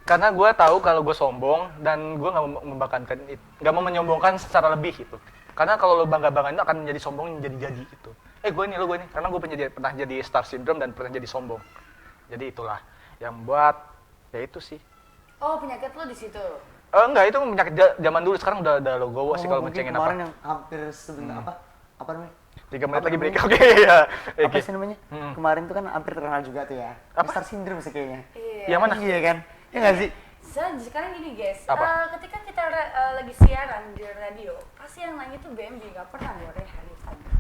Karena gue tahu kalau gue sombong dan gue nggak mau membanggakan itu, nggak mau menyombongkan secara lebih gitu. Karena kalau lo bangga-banggain itu akan menjadi sombong jadi gitu. Gue nih, karena gue pernah jadi star syndrome dan pernah jadi sombong. Jadi itulah yang buat ya itu sih.
Oh, penyakit lo di situ.
Enggak, itu penyakit zaman dulu, sekarang udah logowo sih kalau
mungkin
mencengin
kemarin
apa.
yang hampir sebentar apa namanya?
3 menit
apa
lagi break.
namanya?
Oke, ya.
Apa sih namanya? Kemarin tuh kan hampir terkenal juga tuh ya.
Apa?
Star syndrome sih kayaknya.
Iya.
Yang mana?
Iya kan? Ya nggak sih?
Sekarang gini guys,
Apa?
ketika kita lagi siaran di radio, pasti yang nanya tuh BMB, nggak pernah gue Rehan ditanya.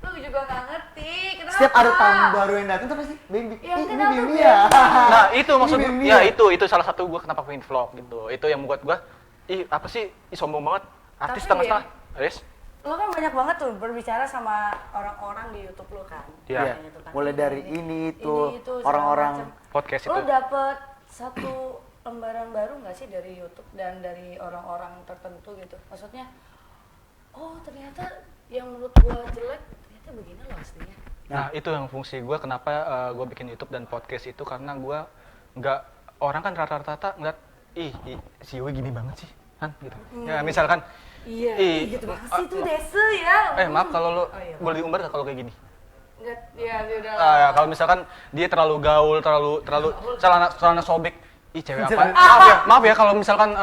Lu juga nggak ngerti, kenapa?
Setiap ada tamu baru yang datang tuh pasti Bambi.
Yang
Ini
kenal tuh
Bambi
Bambi.
ya.
Nah, itu maksud
Ini
gue.
Bambi
Ya, itu salah satu gue kenapa pengen vlog gitu. Itu yang membuat gue apa sih? Sombong banget. Artis
Tapi,
setengah-setengah. Yes.
Lo kan banyak banget tuh berbicara sama orang-orang di YouTube lo kan.
Iya.
Kayak gitu kan.
Mulai dari ini itu
segala
orang-orang
macam.
Podcast
Lo
itu.
dapet satu lembaran baru nggak sih dari YouTube dan dari orang-orang tertentu gitu? Maksudnya, oh ternyata yang menurut gua jelek ternyata begini loh aslinya.
Nah, itu yang fungsi gue kenapa gue bikin YouTube dan podcast itu karena gue nggak, orang kan rata-rata ngeliat si Yui gini banget sih kan gitu. Ya misalkan
Iya, gitu banget sih itu desa ya.
maaf kalau lo
iya.
boleh diumbar nggak kalau kayak gini.
Enggak, ya udah.
Ya, kalau misalkan dia terlalu gaul, terlalu celana sobek, cewek apa? Maaf ya kalau misalkan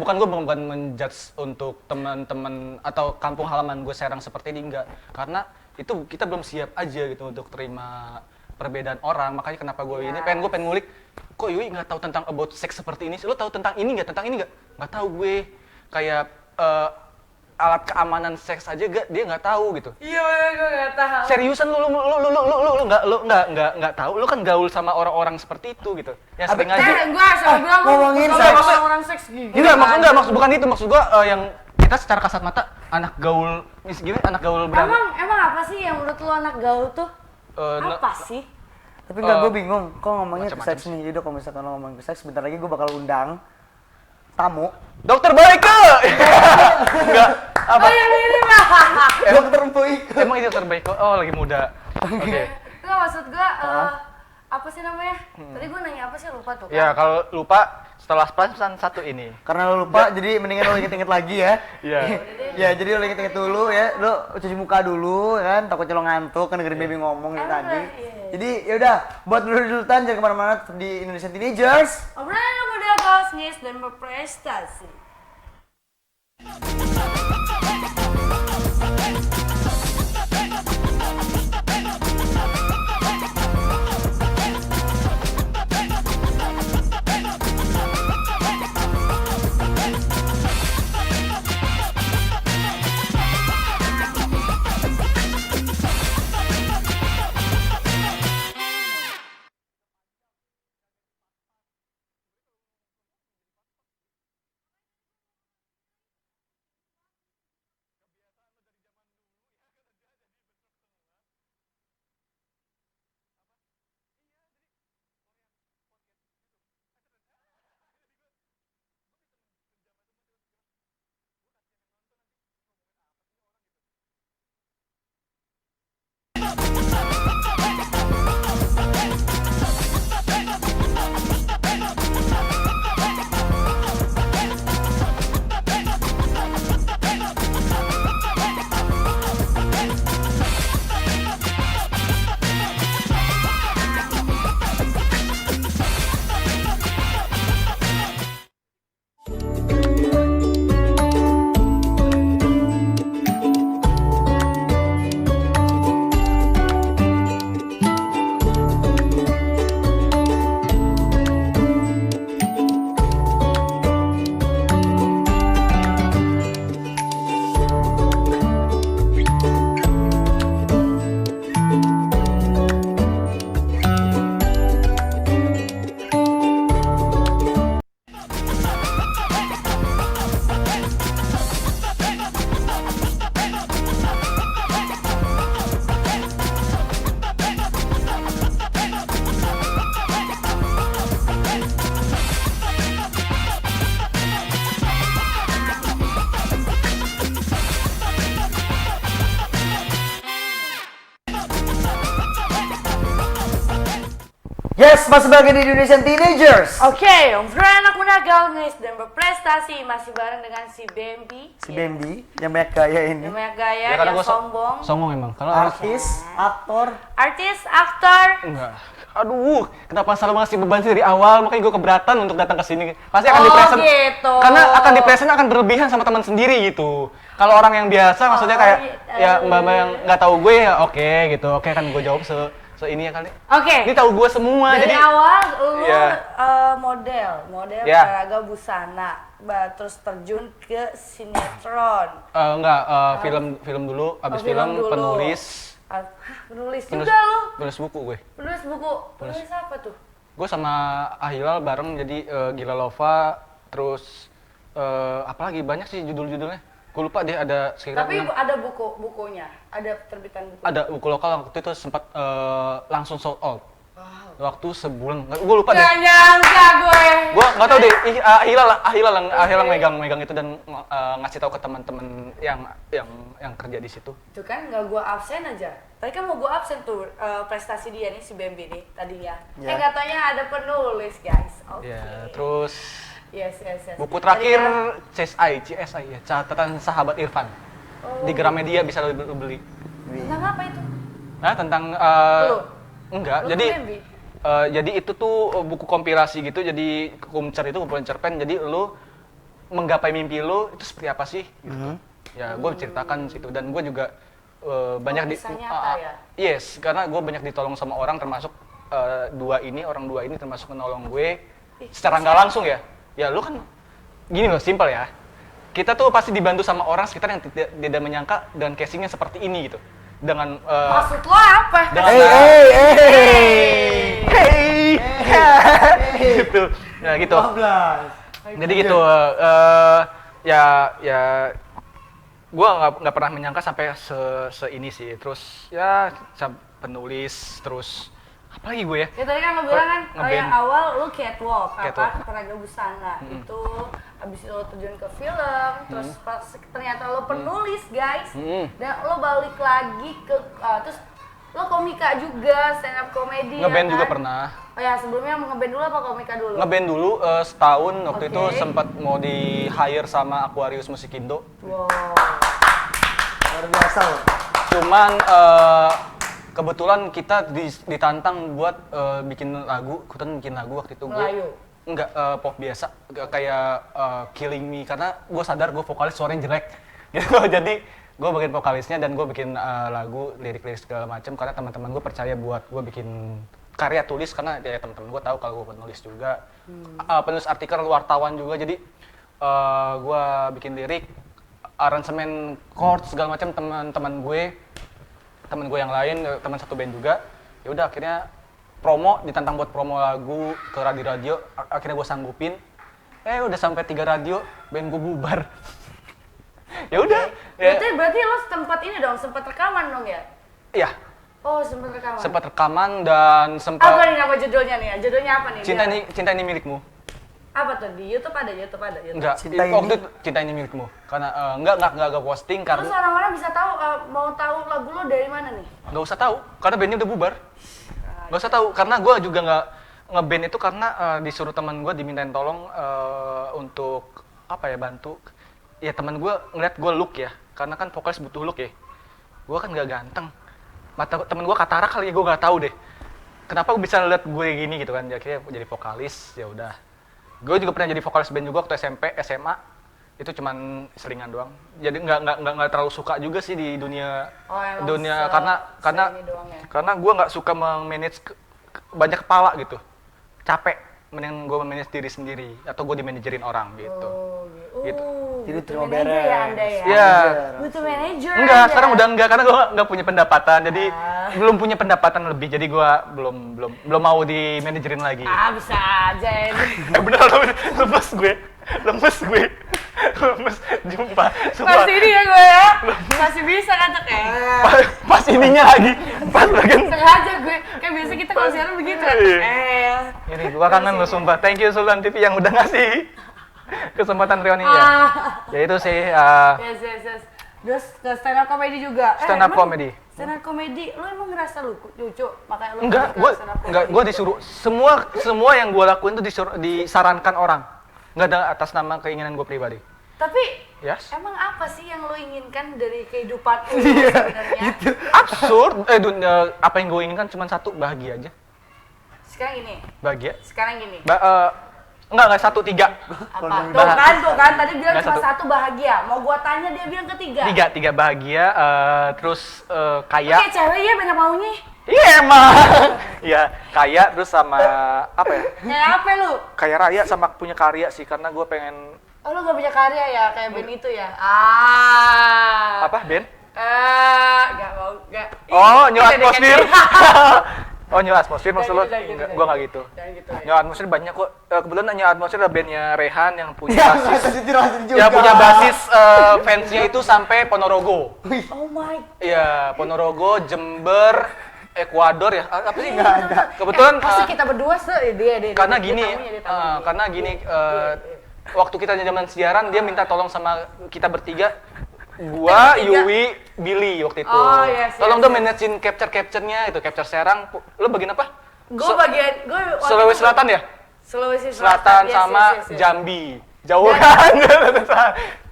bukan gue bukan menjudge untuk teman-teman atau kampung halaman gue Serang seperti ini, enggak. Karena itu kita belum siap aja gitu untuk terima perbedaan orang. Makanya kenapa gue ini pengen ngulik, kok Yui nggak tahu tentang about sex seperti ini? Lo tahu tentang ini nggak? Tentang ini nggak? Nggak tahu gue. Kayak alat keamanan seks aja dia nggak tahu gitu.
Iya, gue nggak tahu.
Seriusan lu nggak tahu, lu kan gaul sama orang-orang seperti itu gitu. Ya sering aja.
Gue asal bilang
ngomongin
seks.
orang seks gini.
Enggak, maksud bukan itu, maksud gua yang kita secara kasat mata anak gaul gini, anak gaul berani.
Emang apa sih yang menurut lo anak gaul tuh? Apa sih?
Tapi enggak, gue bingung. Kok ngomongnya ke
Macam-macam
seks nih? Jadi kalau misalkan lo ngomongin ke seks, bentar lagi gue bakal undang tamu.
Dokter Boyke. Enggak. Apa?
Oh yang ini mah.
Dokter Boyke.
Emang ini dokter Boyke? Oh, lagi muda. Oke.
Enggak, maksud gue apa sih namanya? Tadi gue nanya apa sih, lupa tuh.
Ya, kalau lupa setelah pesan satu ini.
Karena lo lupa, jadi mendingan lo inget-inget lagi ya.
Iya.
Ya, jadi lo inget-inget dulu ya. Lo cuci muka dulu kan, takutnya lo ngantuk kan dengerin baby ngomong dari tadi.
Iya.
Jadi ya udah, buat dulu-dulutan jangan kemana-mana, tetap di Indonesian Teenagers.
Obrolan yang muda kaosnis dan berprestasi.
Yes, masih lagi di Indonesian Teenagers.
Oke, beranak muda guys dan berprestasi masih bareng dengan si Bambi.
Si Bambi yang banyak gaya ini.
Yang banyak gaya,
Ya, karena
yang
gua
sombong.
Songong emang. Kalau
Artis, aktor.
Artis, aktor.
enggak. Aduh, kenapa selalu ngasih beban sih dari awal? Makanya gue keberatan untuk datang ke sini. Pasti akan
Oh,
di-present.
gitu.
Karena akan di-present akan berlebihan sama teman sendiri gitu. Kalau orang yang biasa maksudnya kayak
gitu.
ya mbak-mbak yang nggak tahu gue ya oke gitu. Oke kan gue jawab se ini ya kali.
Oke.
Ini tahu gue semua
Dari
jadi
awal lu
Iya.
model
Iya.
olahraga busana, terus terjun ke sinetron.
enggak film dulu, abis
Oh,
film
dulu.
penulis
Hah, penulis juga lu?
penulis buku gue.
Penulis buku. Penulis apa tuh?
Gue sama Ahilal bareng jadi Gila Lova, terus apa lagi banyak sih judul-judulnya. Gue lupa deh ada sekitar
Tapi
6.
ada bukunya, ada terbitan buku.
Ada buku lokal waktu itu sempat langsung sold out. Waktu sebulan, gue lupa deh.
Gak nyangka gue.
Gue nggak tahu deh. Ahilal megang itu dan ngasih tahu ke teman-teman yang kerja di situ.
Itu kan nggak gua absen aja. Tadi kan mau gua absen tuh prestasi dia nih si Bambi nih tadinya.
Ya.
Nggak taunya ada penulis guys. Oke.
Ya, terus
Yes.
buku terakhir
Tadi
CSI ya, catatan sahabat Irfan.
Oh.
Di Gramedia bisa lo beli.
kan, tentang apa itu?
Nah, tentang
Lu?
enggak.
Lu
Jadi
tuh Bambi?
jadi itu tuh buku kompilasi gitu. Jadi kumcer itu kumpulan cerpen. Jadi lu menggapai mimpi lu itu seperti apa sih? Gitu. Ya, gue ceritakan situ dan gue juga banyak
kisah nyata ya?
Yes, karena gue banyak ditolong sama orang termasuk orang dua ini termasuk menolong gue secara nggak langsung ya. Ya lu kan gini loh, simpel ya. Kita tuh pasti dibantu sama orang sekitar yang tidak menyangka dengan casingnya seperti ini gitu. Dengan
Maksud lo apa?
dengan gitu. Ya gitu.
12.
Jadi gitu ya gua nggak pernah menyangka sampai ini sih. Terus ya penulis terus apa lagi gue ya?
Ya tadi kan lo bilang kan
Ngeband.
yang awal lu catwalk,
Catwalk.
olahraga busana. Itu abis itu lo terjun ke film, terus pas ternyata lo penulis guys. Dan lo balik lagi ke terus lo komika juga, stand up comedy.
Ngeband
ya
juga
kan?
pernah.
Oh ya, sebelumnya ngeband dulu apa komika dulu?
Ngeband dulu setahun waktu
Oke.
itu sempat mau di hire sama Aquarius Musikindo.
Wow.
Luar biasa loh.
Cuman kebetulan kita ditantang buat bikin lagu waktu itu gue.
Melayu?
Enggak, pop biasa, kayak Killing Me, karena gue sadar gue vokalis suaranya jelek gitu. Jadi gue bagian vokalisnya dan gue bikin lagu, lirik-lirik segala macam karena teman-teman gue percaya buat gue bikin karya tulis karena ya teman-teman gue tahu kalau gue penulis juga, penulis artikel, wartawan juga. Jadi gue bikin lirik, aransemen, chord segala macam. Teman gue yang lain, teman satu band juga. Ya udah akhirnya ditantang buat promo lagu ke radio, akhirnya gue sanggupin. Udah sampai 3 radio, band gue bubar. Ya udah. Ya.
Berarti lo sempat rekaman dong ya?
Iya,
Oh, sempat rekaman.
sempat rekaman dan
Apa
sempat
nih nama judulnya nih? Judulnya apa nih?
cinta ini milikmu.
Apa tuh di YouTube ada?
Enggak,
Cinta
waktu
ini?
itu cinta ini milikmu. Karena enggak posting
Terus
karena
orang-orang bisa tahu mau tahu lagu lo dari mana nih?
nggak usah tahu karena bandnya udah bubar. Nggak usah tahu karena gue juga nggak ngeband itu karena disuruh teman gue dimintain tolong untuk apa ya, bantu. Ya teman gue ngeliat gue look ya, karena kan vokalis butuh look ya. Gue kan nggak ganteng. Mata temen gue katarak kali ya, gue nggak tahu deh. Kenapa gue bisa lihat gue gini gitu kan? Akhirnya jadi vokalis, ya udah. Gue juga pernah jadi vokalis band juga waktu SMP, SMA. Itu cuman selingan doang. Jadi nggak terlalu suka juga sih di dunia
emang
karena
ini doang ya?
karena gue nggak suka memanage banyak kepala gitu. Capek. Mending gue memanage diri sendiri atau gue dimanajerin orang gitu.
Oh,
Gitu.
Jadi
butuh
terima
manajer
beres.
ya Anda ya?
Iya.
Butuh manajer.
Enggak,
Anda.
sekarang udah enggak karena gue nggak punya pendapatan. Jadi belum punya pendapatan lebih. Jadi gue belum mau di manajerin lagi.
Bisa aja ini.
Bener lemes gue. Lemes jumpa. Sumpah.
Masih ini ya gue ya? Masih bisa kata kayak.
Pas ininya lagi. Pas bagian
Sengaja gue. Kayak biasa kita kalau siaran begitu.
ini gue kangen lo sumpah. Thank you Sultan TV yang udah ngasih kesempatan reuni ya. Ya itu sih
Yes. Terus ke stand up comedy juga.
Stand up
emang
comedy.
Stand up comedy, lu emang ngerasa lucu makanya lu
Enggak,
ke stand up comedy?
gue disuruh semua yang gue lakuin tuh disarankan orang. Enggak ada atas nama keinginan gue pribadi.
Tapi
Yes.
emang apa sih yang lu inginkan dari kehidupan lu
Iya,
sebenarnya?
gitu.
Absurd. Apa yang gue inginkan cuma satu, bahagia aja.
Sekarang gini,
Bahagia.
sekarang gini.
Enggak 1, 3.
Apa? Tuh kan, tadi bilang
Nggak,
cuma
satu.
satu bahagia. Mau gua tanya dia bilang ketiga.
Tiga bahagia, terus kaya.
Oke, cewek ya banyak maunya.
Iya emang. Iya, kaya terus sama apa ya?
Ya apa lu?
Kaya raya sama punya karya sih karena gue pengen
Oh, lu gak punya karya ya kayak band itu ya?
apa, Ben?
Gak mau, gak.
Oh,
Ih,
New
udah
Atmosphere.
deh,
Oh, New Atmosphere maksud lo?
Jangan gitu,
Enggak,
jangan
gua enggak gitu.
Jangan gitu ya.
New Atmosphere banyak kok. Kebetulan New Atmosphere ada bandnya Rehan yang punya
Ya,
basis.
masih jelasin juga.
Yang punya basis fansnya itu sampai Ponorogo.
Oh my.
Iya, Ponorogo, Jember, Ekuador ya. Apa sih?
Nggak ada.
Kebetulan
Pasti kita berdua dia
karena
dia
gini,
tamunya, dia tamunya.
karena gini, waktu kita zaman siaran dia minta tolong sama kita bertiga, gua,
Bertiga?
Yui, Billy waktu itu.
Oh, yes,
Tolong
yes,
dong
yes.
manajein capture-nya itu, capture Serang. Lo bagian apa?
Gue bagian
Sulawesi Selatan ya?
Sulawesi
Selatan
yes,
sama
yes, yes, yes.
Jambi. Jauh kan?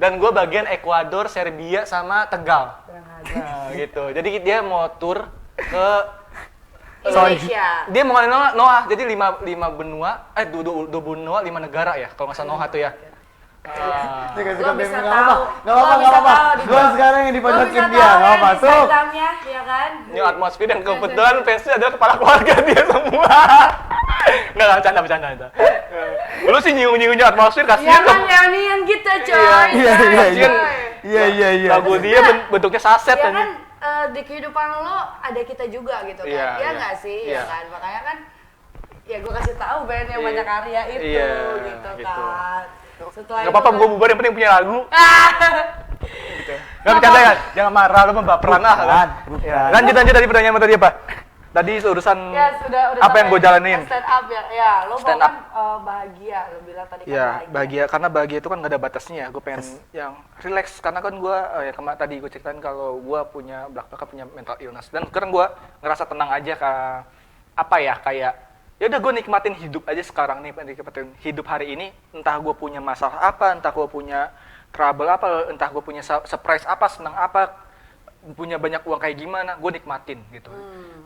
Dan gua bagian Ekuador, Serbia sama Tegal.
Kurang ajar.
Nah, gitu. Jadi dia mau tur ke
Indonesia.
dia mau ngalahin Noah, jadi lima benua, dua benua, 5 negara ya, kalau nggak salah Noah tuh ya.
Dia kasih
Lo
konten
bisa
nggak
tahu.
apa-apa. Nggak apa-apa, nggak apa-apa. Gua sekarang yang dipojokin dia, nggak apa-apa. Tuh.
Instagramnya, ya kan?
New Atmosphere dan kebetulan fansnya adalah kepala keluarga dia semua. Nggak, bercanda. Lu sih nyiung-nyiung New Atmosphere,
Ya
kasihan
kan,
dong.
reunian kita coy.
Iya, iya, iya.
Kasihan.
Iya.
Lagu dia bentuknya saset
Ya
aja.
kan, di kehidupan lo ada kita juga gitu kan?
Iya,
Iya
iya.
nggak sih?
Iya.
Ya kan, makanya kan ya gue kasih tahu band yang
Iya.
banyak karya itu
Iya,
gitu
gitu.
kan. Setelah
Gak apa-apa,
itu
gue bubar yang penting punya lagu.
kan-
Gak bercanda ya, jangan marah, lu mah baperan lah.
Bukan.
Ya, lanjut tadi pertanyaan tadi apa? Tadi urusan
Ya sudah
apa yang gue
sampai
jalanin.
stand up ya. Ya, lo
Stand
mau kan
up.
bahagia, lo bilang tadi kan
Ya, bahagia karena bahagia itu kan gak ada batasnya ya. Gue pengen yang relax karena kan gue ya tadi gue ceritain kalau gue punya belakang punya mental illness dan sekarang gue ngerasa tenang aja apa ya kayak ya udah gue nikmatin hidup aja sekarang nih, nikmatin hidup hari ini. Entah gue punya masalah apa, entah gue punya trouble apa, entah gue punya surprise apa, senang apa, punya banyak uang kayak gimana, gue nikmatin gitu.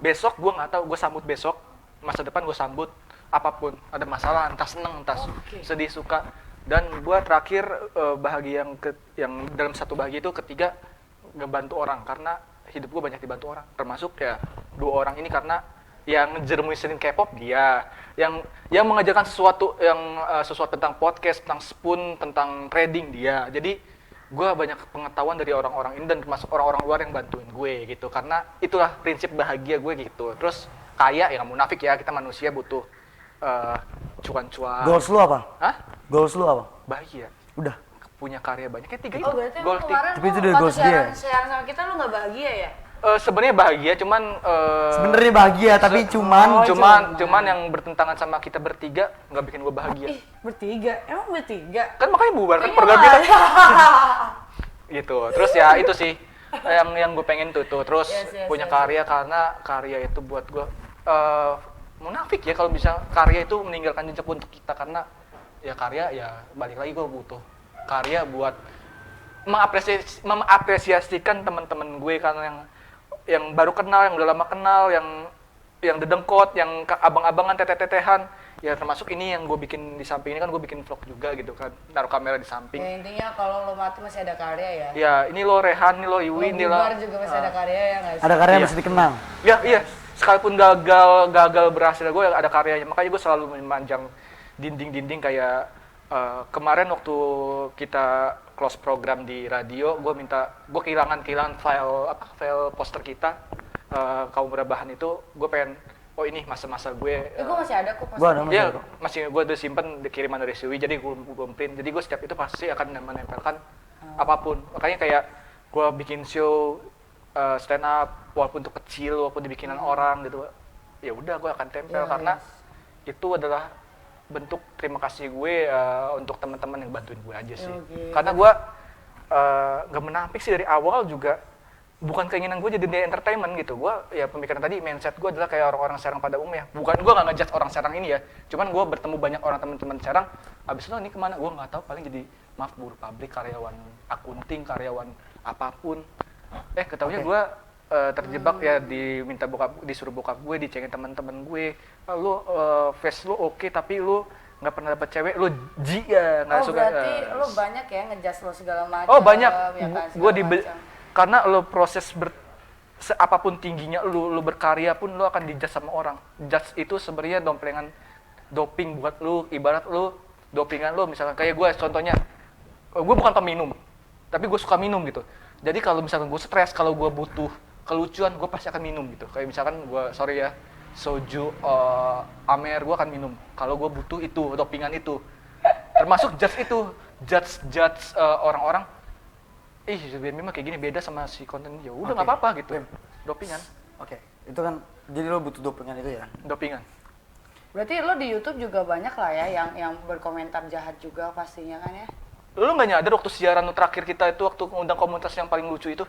Besok gue nggak tahu, gue sambut besok, masa depan gue sambut apapun, ada masalah entah seneng entah sedih suka. Dan gue terakhir bahagia yang dalam satu bahagia itu ketiga ngebantu orang karena hidup gue banyak dibantu orang, termasuk ya 2 orang ini karena yang ngejermusin K-pop dia, yang mengajarkan sesuatu sesuatu tentang podcast, tentang spoon, tentang trading dia. Jadi gue banyak pengetahuan dari orang-orang ini dan termasuk orang-orang luar yang bantuin gue gitu. Karena itulah prinsip bahagia gue gitu. Terus kaya ya nggak munafik ya, kita manusia butuh cuan-cuan.
Goals lu apa?
Hah?
Goals lu apa?
Bahagia.
Udah.
Punya karya banyak. Kayak 3 itu.
Oh berarti
Goal
lo
tiga.
kemarin
Tapi itu
lo
udah
waktu
goals dia.
siaran sama kita lo nggak bahagia ya?
Sebenarnya bahagia, cuman
Sebenarnya bahagia tapi cuman
cuman yang bertentangan sama kita bertiga nggak bikin gue bahagia.
Ih, bertiga? Emang bertiga?
Kan makanya bubar kan
Kayaknya
program
nggak
kita.
ada.
Gitu. Terus ya itu sih yang gue pengen tuh. Terus
Yes,
punya
yes,
karya karena karya itu buat gue munafik ya kalau bisa karya itu meninggalkan jejak untuk kita karena ya karya ya balik lagi gue butuh karya buat mengapresiasikan teman-teman gue karena yang baru kenal, yang udah lama kenal, yang dedengkot, yang abang-abangan, teteh-tetehan, ya termasuk ini yang gue bikin di samping ini kan gue bikin vlog juga gitu kan, taruh kamera di samping.
Ya intinya kalau lo mati masih ada karya ya?
Ya ini lo Rehan, ini lo
Lo
Iwi, ini lo.
bubar juga masih ada karya ya nggak sih?
ada karya yang
Iya.
mesti dikenang.
Ya iya, sekalipun gagal berhasil gue ada karyanya, makanya gue selalu memanjang dinding-dinding kayak kemarin waktu kita close program di radio, gue kehilangan file poster kita kaum rebahan itu, gue pengen ini masa-masa gue
Gue masih ada kok.
Gua ada
ya masih gue udah simpen di kiriman dari Siwi, jadi gue print, jadi gue setiap itu pasti akan menempelkan apapun, makanya kayak gue bikin show stand up walaupun itu kecil, walaupun dibikinan orang gitu, ya udah gue akan tempel karena itu adalah bentuk terima kasih gue untuk teman-teman yang bantuin gue aja sih.
Oke.
Karena gue
nggak menampik sih dari awal juga bukan keinginan gue jadi di entertainment gitu. Gue ya pemikiran tadi, mindset gue adalah kayak orang-orang Serang pada umumnya. Bukan gue nggak ngejudge orang Serang ini ya, cuman gue bertemu banyak orang teman-teman Serang. Abis itu ini kemana? Gue nggak tahu, paling jadi maaf buruh pabrik, karyawan akunting, karyawan apapun. Ketahuinya gue terjebak ya diminta disuruh bokap gue, dicengin teman-teman gue. Lu face lu oke, tapi lu nggak pernah dapet cewek, lu ya nggak suka.
Berarti lu banyak ya ngejudge lo segala macam.
Oh banyak,
ya kan,
gue
segala macam.
karena lo proses apapun tingginya lu berkarya pun lo akan dijudge sama orang. Judge itu sebenarnya domplengan doping buat lu, ibarat lu dopingan lu misalkan kayak gue contohnya, gue bukan peminum, tapi gue suka minum gitu. Jadi kalau misalkan gue stres, kalau gue butuh kelucuan, gue pasti akan minum gitu. Kayak misalkan gue, sorry ya, soju, amer, gue akan minum. Kalau gue butuh itu, dopingan itu. Termasuk judge orang-orang, BMI mah kayak gini, beda sama si konten. Ya udah nggak apa-apa gitu. Dopingan.
Oke, itu kan jadi lo butuh dopingan itu ya.
Dopingan.
Berarti lo di YouTube juga banyak lah ya yang berkomentar jahat juga pastinya kan ya?
Lu nggak nyadar waktu siaran terakhir kita itu, waktu ngundang komunitas yang paling lucu itu?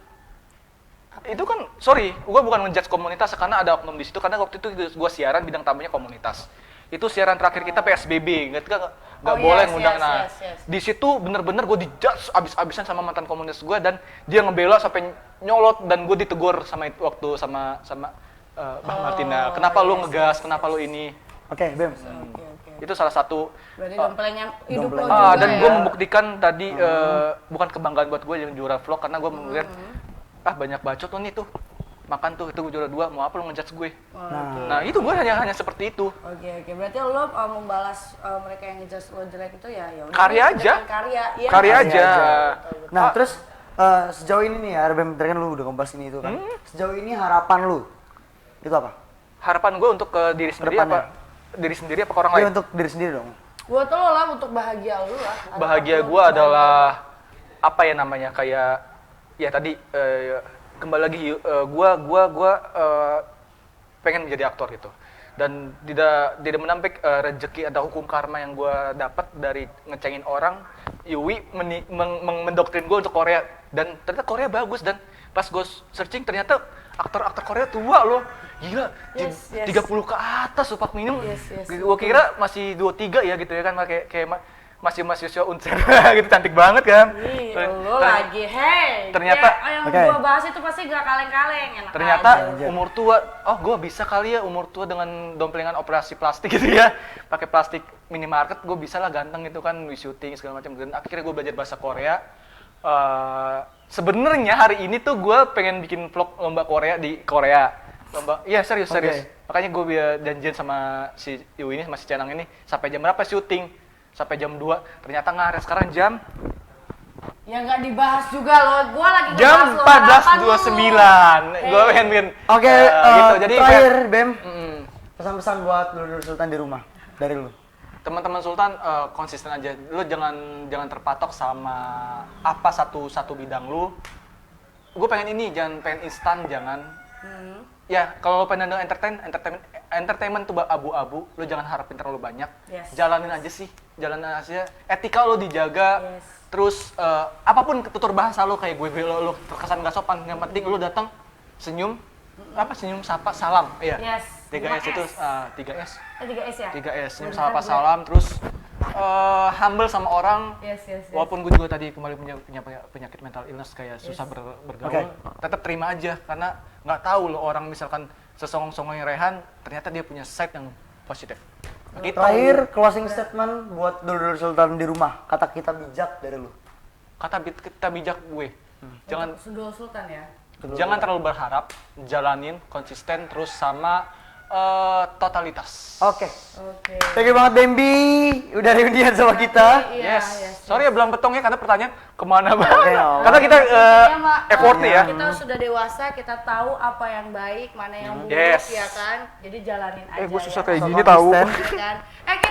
Itu kan, sorry, gue bukan ngejudge komunitas karena ada oknum di situ, karena waktu itu gue siaran bidang tamunya komunitas. Itu siaran terakhir kita PSBB, nggak boleh ngundang.
Yes.
Di situ bener-bener gue dijudge abis-abisan sama mantan komunitas gue, dan dia ngebela sampai nyolot, dan gue ditegur sama itu waktu sama Bang Martina. Kenapa lu ngegas? Kenapa lu ini?
Oke, Bem.
Itu salah satu.
Berarti domplengan hidup lo
domplengan.
juga
Dan
ya?
gue membuktikan tadi bukan kebanggaan buat gue yang juara vlog, karena gue melihat banyak bacot lo nih tuh, makan tuh, itu gue juara 2, mau apa lo ngejudge gue? Nah itu gue hanya seperti itu.
Oke. Berarti lo membalas mereka yang ngejudge lo jelek itu ya udah,
Karya aja.
dengan karya. Iya.
Karya aja.
Nah, terus sejauh ini nih ya, Bem, tadi kan lu udah ngebahas ini itu kan. Sejauh ini harapan lu itu apa?
Harapan gue untuk ke diri sendiri
Kedepannya.
apa? Diri sendiri apa ke orang
Iya,
lain?
untuk diri sendiri dong.
Buat lo lah, untuk bahagia lo lah.
Bahagia gue adalah apa ya namanya, kayak ya tadi kembali lagi, gue pengen menjadi aktor gitu, dan tidak menampik rezeki atau hukum karma yang gue dapat dari ngecengin orang. Yui mendoktrin gue untuk Korea, dan ternyata Korea bagus, dan pas gue searching ternyata aktor-aktor Korea tua loh, gila,
Yes.
30 ke atas upah minimum.
Yes,
Gue kira masih 23 ya gitu ya kan, kayak masih mahasiswa Unsur gitu, cantik banget kan.
Ih, lo lagi,
ternyata-
yang
Oke.
gua bahas itu pasti gak kaleng-kaleng, enak
Ternyata
aja.
umur tua, gue bisa kali ya umur tua dengan domplengan operasi plastik gitu ya, pakai plastik minimarket, gue bisa lah ganteng gitu kan, syuting segala macam. Dan akhirnya gue belajar bahasa Korea. Sebenarnya hari ini tuh gue pengen bikin vlog lomba Korea di Korea. Iya serius. Makanya gue janjian sama si Iwi ini, sama si Canang ini, sampai jam berapa syuting? Sampai jam 2, ternyata ngaret sekarang jam
Ya nggak dibahas juga loh, gua lagi
jam
ngebahas lo,
14.29. Gue pengen
Oke,
gitu. Jadi
terakhir Bem,
mm,
pesan-pesan buat dulur Sultan di rumah dari lu.
teman-teman Sultan konsisten aja. Lu jangan terpatok sama apa satu bidang lu. Gue pengen ini, jangan pengen instan, jangan. Ya, kalau lo pengen entertainment tuh abu-abu, lu jangan harapin terlalu banyak.
Yes.
Jalanin aja. Etika lo dijaga.
Yes.
Terus apapun tutur bahasa lo, kayak gue lo terkesan gak sopan, yang penting lu datang senyum, senyum sapa salam. Iya.
Yes.
3S itu 3S.
3S ya?
3S, senyum
Bener,
sapa
gue.
salam, terus humble sama orang.
Yes.
Walaupun gue juga tadi kembali punya penyakit mental illness, kayak susah bergaul, tetap terima aja, karena nggak tahu lo orang misalkan sesongong-songongnya Rehan, ternyata dia punya side yang positif. Gitu.
Terakhir closing statement buat dulur Sultan di rumah, kata kita bijak dari lu.
Kata kita bijak gue, jangan
Sundul Sultan ya?
jangan terlalu berharap, jalanin konsisten terus sama totalitas.
Oke.
Oke.
Thank you banget Bembi, udah reunian sama kita.
Iya,
Yes.
yes.
Sorry ya belang betong ya, karena pertanyaan kemana banget.
Oke, no.
Karena kita
Intinya, Mak,
effortnya ya.
Kita sudah dewasa, kita tahu apa yang baik, mana yang buruk,
Yes.
ya kan? Jadi jalanin aja.
Gue susah
ya.
kayak
So
gini tahu.
konsisten.
Ya kan?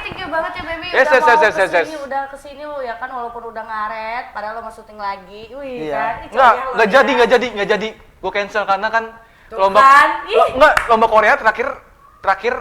Thank you banget ya Baby,
Yes,
udah
yes,
mau
yes, yes,
kesini,
yes.
udah kesini lo ya kan, walaupun udah ngaret, padahal lo mau syuting lagi, wih
Iya.
kan? Ih,
Nggak
ceria lo ya.
jadi. Gue cancel karena kan
Tuh
lomba
kan, ih.
lomba Korea terakhir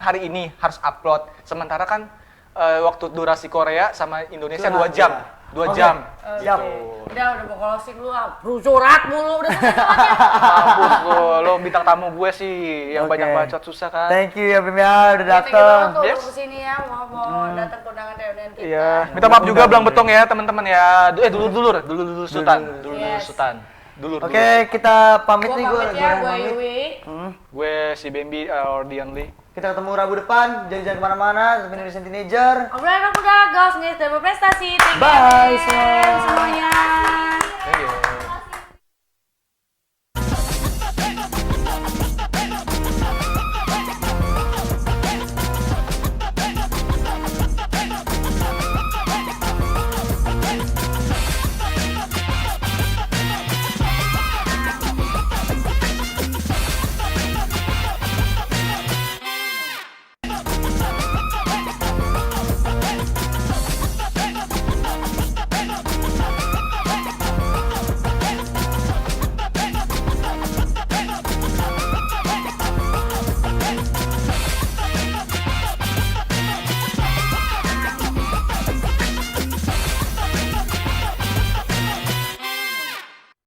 hari ini harus upload. Sementara kan waktu durasi Korea sama Indonesia 2 jam.
2
Oke.
jam.
Siap.
Udah mau closing lu ah. Bro, curhat mulu udah selesai banget.
Mampus lo bintang tamu gue sih yang
Oke.
banyak bacot susah kan.
Thank you ya Bim ya udah
Thank you banget
datang.
tuh
Yes.
udah kesini ya, mau datang ke undangan reunian kita.
Iya, minta maaf juga belang betong ya teman-teman ya. Dulur Sultan, dulur
Yes.
Sultan. Dulur.
Oke, kita pamit
Gue
nih gue
pamit ya, gue
pamit.
Iwi.
Gue si Bambi or the only.
Kita ketemu Rabu depan, jangan kemana-mana, tetap Indonesian Teenager.
Obrolan aku udah, girls, nih, berprestasi. Thank you
Bye
again
semua.
semuanya.